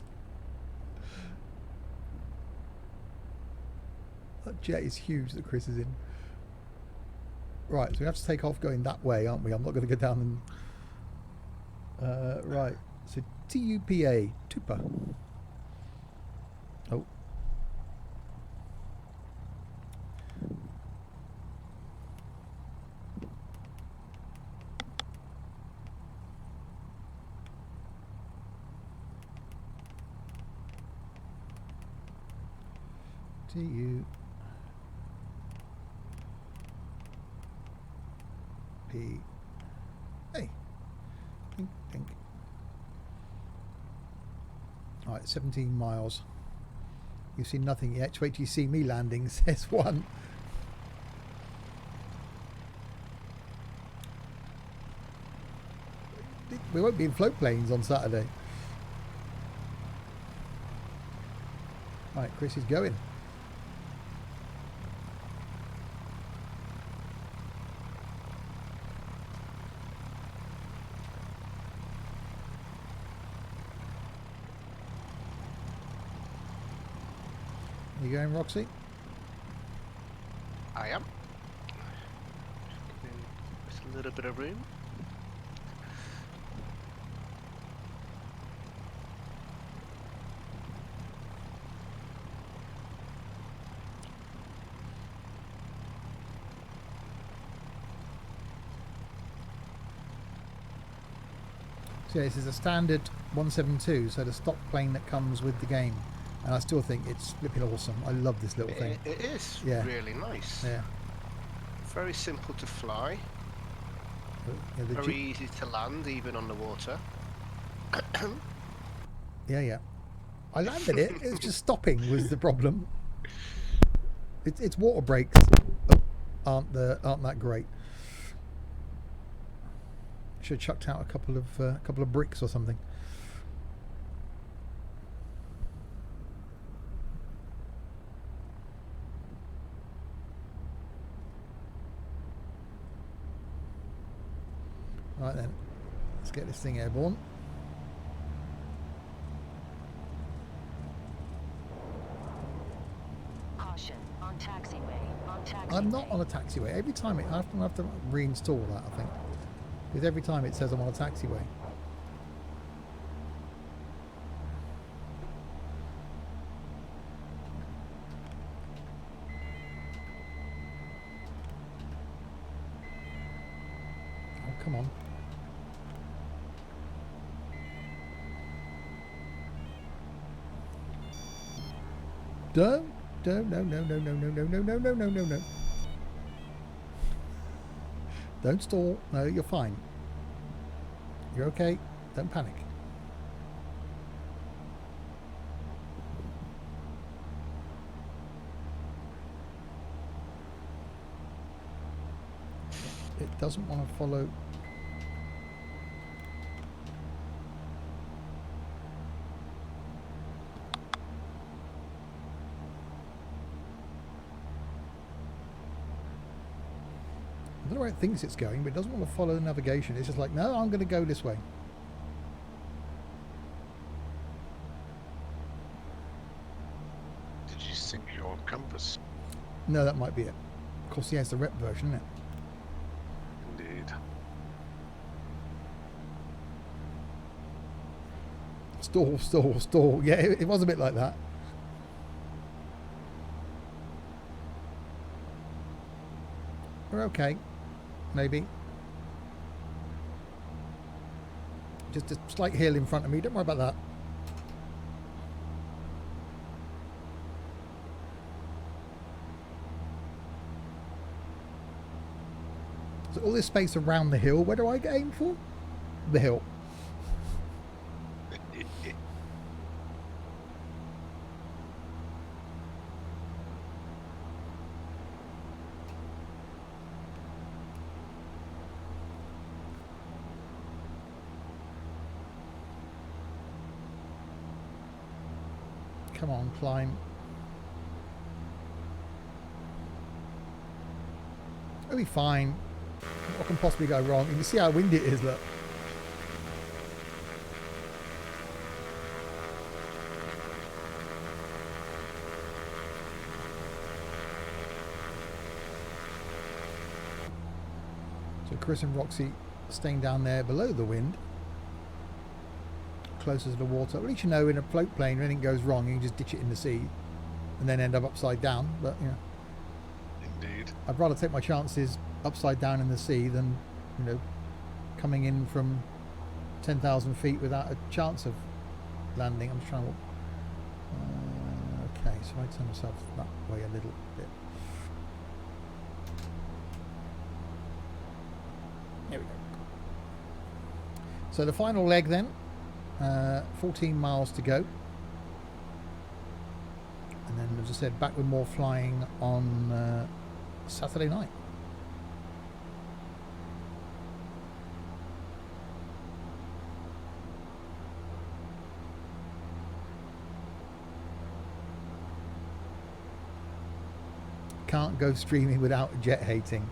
That jet is huge that Chris is in. Right, so we have to take off going that way, aren't we? I'm not going to go down and... right, so TUPA, Tupa. Oh. TU... P. Hey. Think, think. Alright, 17 miles. You've seen nothing yet. Wait till you see me landing, says one. We won't be in float planes on Saturday. Right, Chris is going. You going, Roxy? I am. Just a little bit of room. So yeah, this is a standard 172, so the stock plane that comes with the game. And I still think it's flipping awesome. I love this little thing. It is Yeah. really nice. Yeah. Very simple to fly. Yeah, the Very easy to land, even on the water. yeah. I landed it. It was just stopping was the problem. Its water brakes aren't that great. Should have chucked out a couple of bricks or something. Right then, let's get this thing airborne. Caution on taxiway. On taxiway. I'm not on a taxiway. Every time I have to reinstall that, I think. Because every time it says I'm on a taxiway. Oh, come on. Don't, no. Don't stall. No, you're fine. You're okay. Don't panic. It doesn't want to follow. I don't know where it thinks it's going, but it doesn't want to follow the navigation. It's just like, no, I'm going to go this way. Did you sync your compass? No, that might be it. Of course, yeah, it's the rep version, isn't it? Indeed. Stall. Yeah, it was a bit like that. We're okay. Maybe. Just a slight hill in front of me. Don't worry about that. So all this space around the hill, where do I aim for? The hill. Come on, climb. It'll be fine. What can possibly go wrong? You can see how windy it is, look. with Chris and Roxy staying down there below the wind, closer to the water. At least you know in a float plane, if anything goes wrong, you can just ditch it in the sea and then end up upside down. But you know, Indeed. I'd rather take my chances upside down in the sea than, you know, coming in from 10,000 feet without a chance of landing. I'm just trying to. Okay, so I turn myself that way a little bit. There we go. So the final leg then, 14 miles to go. And then, as I said, back with more flying on Saturday night. Can't go streaming without jet hating.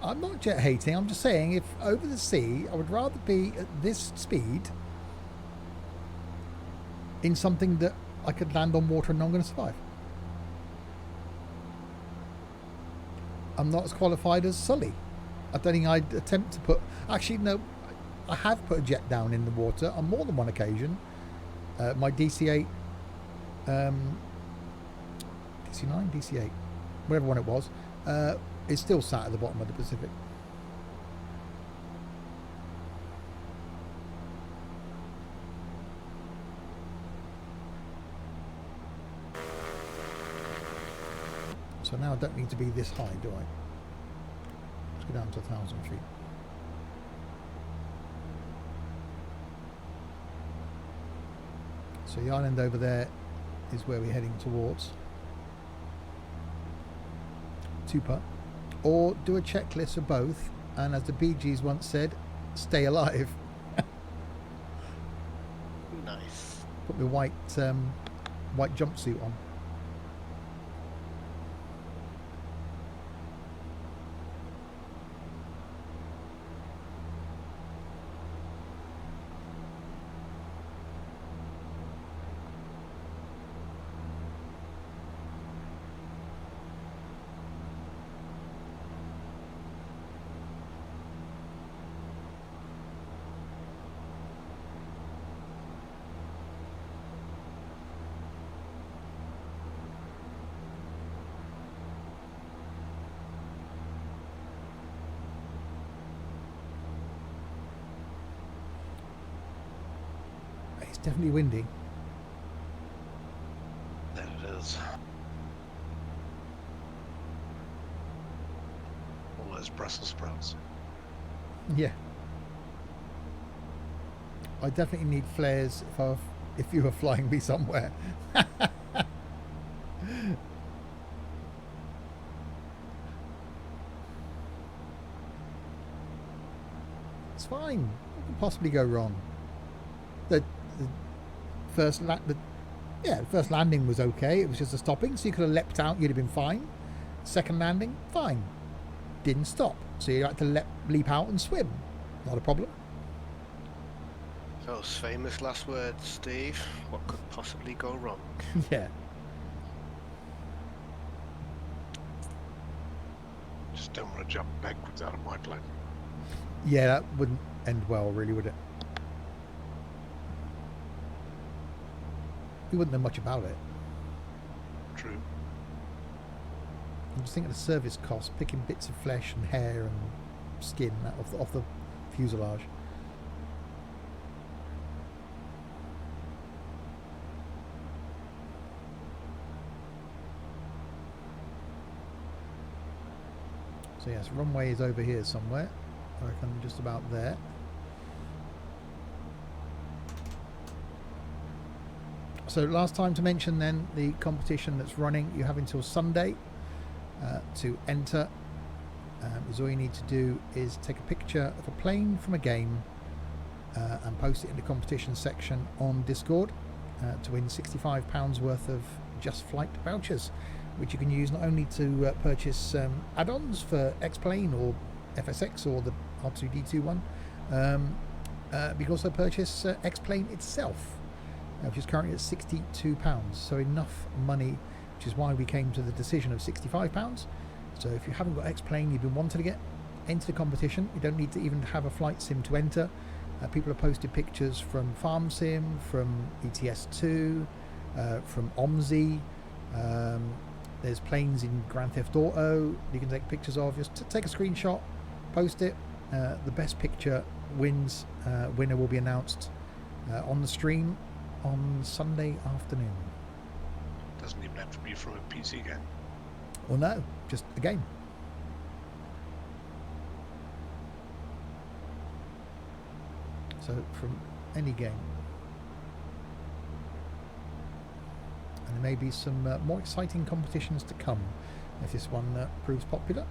I'm not jet hating, I'm just saying if over the sea, I would rather be at this speed in something that I could land on water and I'm going to survive. I'm not as qualified as Sully. I don't think I'd attempt to put... Actually, no, I have put a jet down in the water on more than one occasion. My DC-8... DC-9? DC-8? Whatever one it was. Is still sat at the bottom of the Pacific. So now I don't need to be this high, do I? Let's go down to 1,000 feet. So the island over there is where we're heading towards. Tupa. Or do a checklist of both, and as the Bee Gees once said, stay alive. Nice. Put my white jumpsuit on. It's definitely windy. There it is. All those Brussels sprouts. Yeah. I definitely need flares if you were flying me somewhere. It's fine. What could possibly go wrong? The first landing was okay. It was just a stopping, so you could have leapt out. You'd have been fine. Second landing, fine. Didn't stop, so you had to leap out and swim. Not a problem. Those famous last words, Steve. What could possibly go wrong? Yeah. Just don't want to jump backwards out of my plane. Yeah, that wouldn't end well, really, would it? You wouldn't know much about it. True. I'm just thinking of the service costs, picking bits of flesh and hair and skin off the fuselage. So yes, runway is over here somewhere. I reckon just about there. So last time to mention then, the competition that's running, you have until Sunday to enter. Is all you need to do is take a picture of a plane from a game and post it in the competition section on Discord to win £65 worth of Just Flight vouchers, which you can use not only to purchase add-ons for X-Plane or FSX or the R2D2 one, but you can also purchase X-Plane itself, which is currently at £62, so enough money, which is why we came to the decision of £65. So if you haven't got X-Plane you've been wanting to get, enter the competition. You don't need to even have a flight sim to enter. People have posted pictures from Farm Sim, from ETS2, from OMSI. There's planes in Grand Theft Auto you can take pictures of. Just take a screenshot, post it. The best picture wins. Winner will be announced on the stream on Sunday afternoon. Doesn't even have to be from a PC game. Or no, just a game. So from any game. And there may be some more exciting competitions to come if this one proves popular.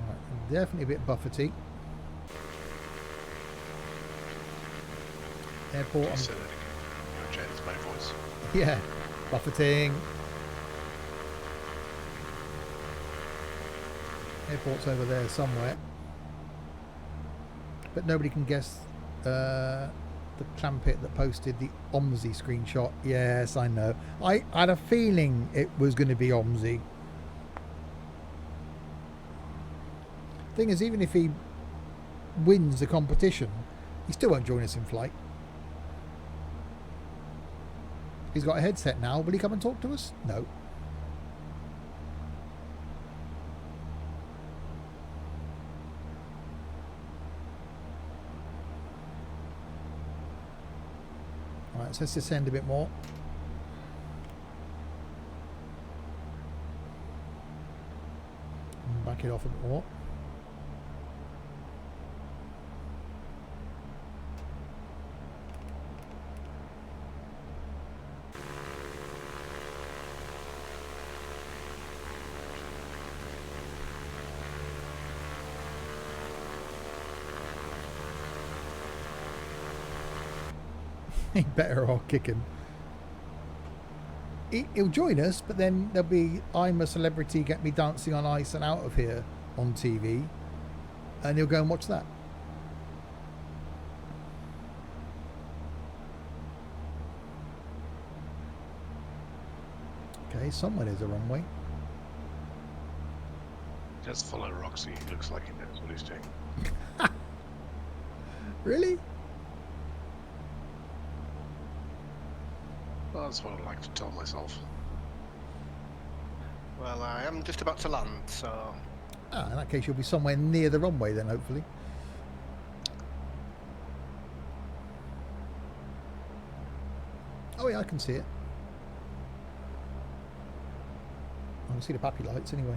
Right, definitely a bit buffety. Airport. You said it again. You changed my voice. Yeah, buffeting. Airport's over there somewhere. But nobody can guess the Clampit that posted the OMSI screenshot. Yes, I know. I had a feeling it was going to be OMSI. Thing is, even if he wins the competition, he still won't join us in flight. He's got a headset now. Will he come and talk to us? No. Alright, so let's descend a bit more. And back it off a bit more. He better off kicking. He'll join us, but then there'll be I'm a Celebrity, Get Me Dancing on Ice and Out of Here on TV, and he'll go and watch that. Okay, somewhere there's a runway. Just follow Roxy. He looks like he knows what he's doing. Really? Well, that's what I like to tell myself. Well, I am just about to land, so... Ah, in that case you'll be somewhere near the runway then, hopefully. Oh yeah, I can see it. I can see the puppy lights anyway.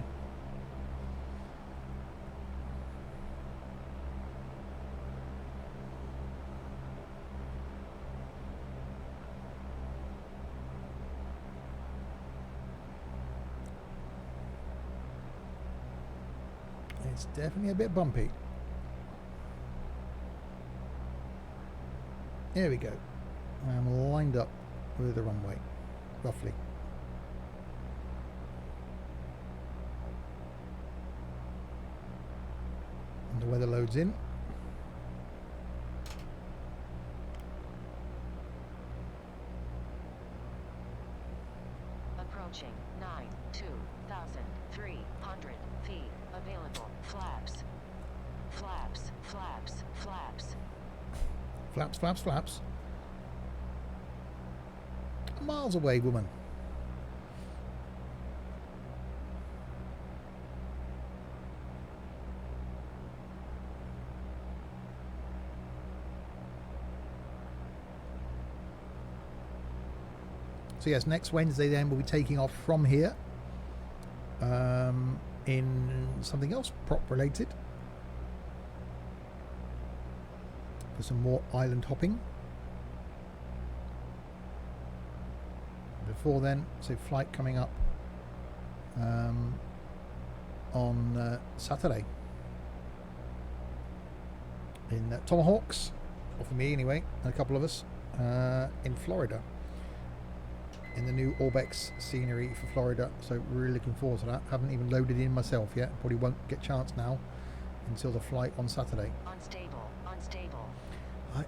It's definitely a bit bumpy. Here we go. I'm lined up with the runway, roughly. And the weather loads in. Approaching 9,2,300 feet. Available. Flaps. Flaps. Flaps. Flaps. Flaps, flaps, flaps. Miles away, woman. So yes, next Wednesday then we'll be taking off from here in something else prop related for some more island hopping. Before then, so flight coming up on Saturday in Tomahawks, or for me anyway, and a couple of us in Florida, in the new Orbex scenery for Florida. So really looking forward to that. Haven't even loaded in myself yet. Probably won't get a chance now until the flight on Saturday. Unstable. Unstable.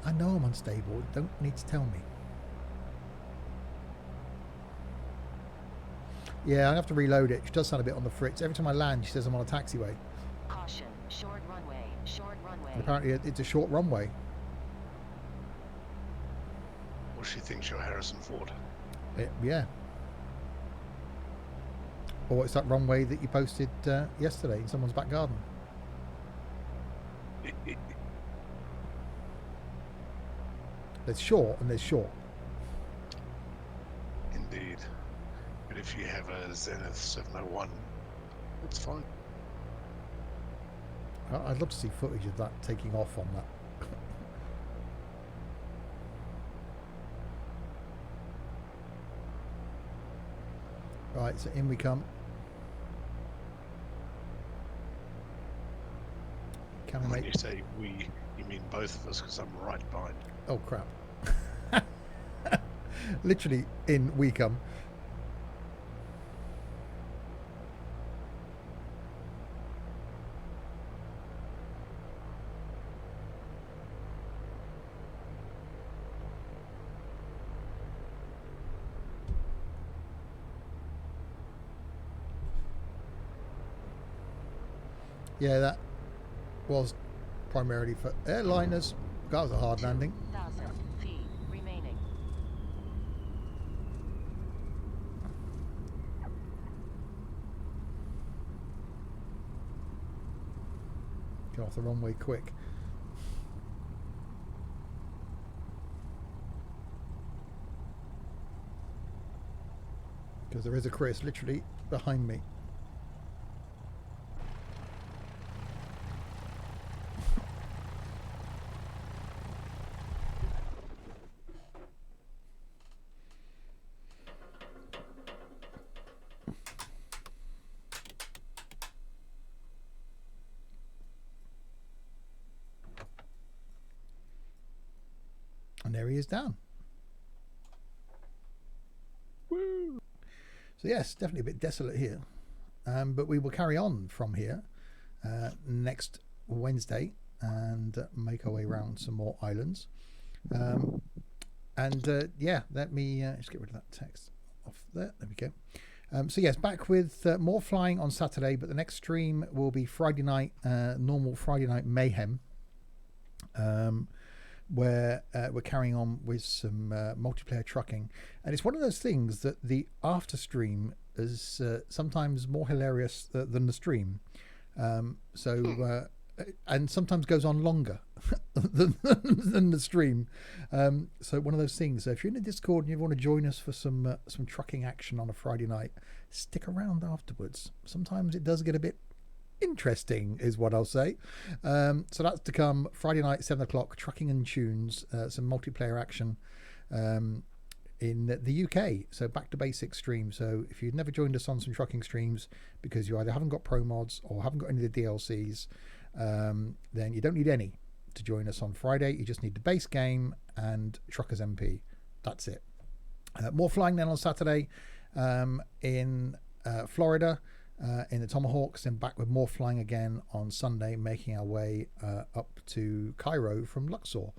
I know I'm unstable. Don't need to tell me. Yeah, I have to reload it. She does sound a bit on the fritz. Every time I land, she says I'm on a taxiway. Caution. Short runway. Short runway. And apparently it's a short runway. Well, she thinks you're Harrison Ford. Yeah. Or it's that runway that you posted yesterday in someone's back garden. There's short and there's short. Indeed. But if you have a Zenith 701, it's fine. I'd love to see footage of that taking off on that. Right, so in we come. Can we When make... you say we, you mean both of us, because I'm right behind. Oh, crap. Literally in we come. Yeah, that was primarily for airliners. That was a hard landing. 2,000 feet remaining. Get off the runway quick. Because there is a Chris literally behind me. And there he is down. Woo! So yes, definitely a bit desolate here. But we will carry on from here next Wednesday and make our way around some more islands. Yeah, let me just get rid of that text off there. There we go. So yes, back with more flying on Saturday, but the next stream will be Friday night, normal Friday night mayhem. Where we're carrying on with some multiplayer trucking, and it's one of those things that the after stream is sometimes more hilarious than the stream, and sometimes goes on longer than the stream. So one of those things. So if you're in the Discord and you want to join us for some trucking action on a Friday night, stick around afterwards. Sometimes it does get a bit interesting, is what I'll say. So that's to come Friday night, 7 o'clock, trucking and tunes, some multiplayer action in the UK. So back to basic stream. So if you've never joined us on some trucking streams because you either haven't got pro mods or haven't got any of the DLCs, then you don't need any to join us on Friday. You just need the base game and Truckers MP. That's it. More flying then on Saturday in Florida. In the Tomahawks, and back with more flying again on Sunday, making our way up to Cairo from Luxor.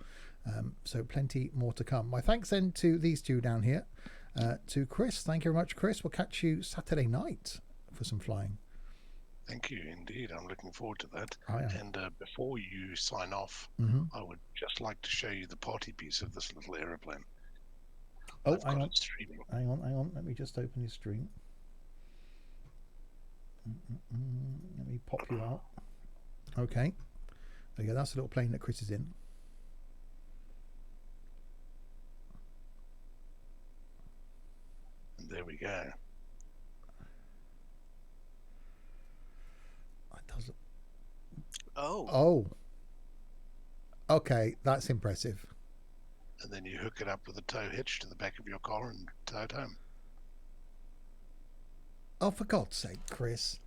So plenty more to come. My thanks then to these two down here. To Chris, thank you very much, Chris. We'll catch you Saturday night for some flying. Thank you indeed. I'm looking forward to that. Yeah. And before you sign off, I would just like to show you the party piece of this little aeroplane. Oh, I've got it streaming. Hang on. Let me just open your stream. Let me pop you out. Okay. There you go. That's a little plane that Chris is in. And there we go. It doesn't. Oh. Okay, that's impressive. And then you hook it up with a tow hitch to the back of your car and tow it home. Oh, for God's sake, Chris.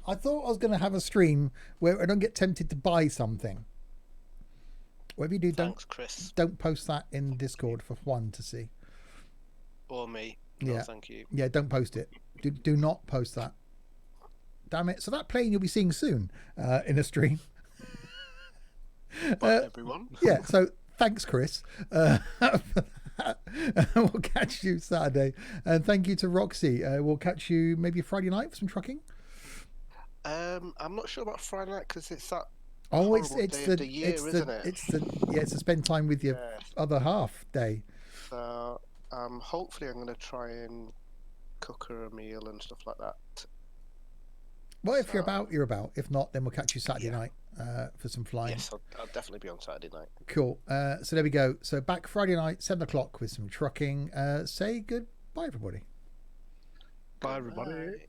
I thought I was going to have a stream where I don't get tempted to buy something. Whatever you do, Thanks, Chris. don't post that in Discord for one to see. Or me. No, Yeah. thank you. Yeah, don't post it. Do not post that. Damn it. So that plane you'll be seeing soon in a stream. Bye, everyone. Yeah, so thanks, Chris. For that. We'll catch you Saturday. And thank you to Roxy. We'll catch you maybe Friday night for some trucking. I'm not sure about Friday night because it's that Oh, it's horrible day of the year, isn't it? It's to spend time with your other half day. So hopefully I'm going to try and cook her a meal and stuff like that. Well, if you're about, you're about. If not, then we'll catch you Saturday night for some flying. Yes, I'll definitely be on Saturday night. Cool. So there we go. So back Friday night, 7 o'clock with some trucking. Say goodbye, everybody. Bye, everybody.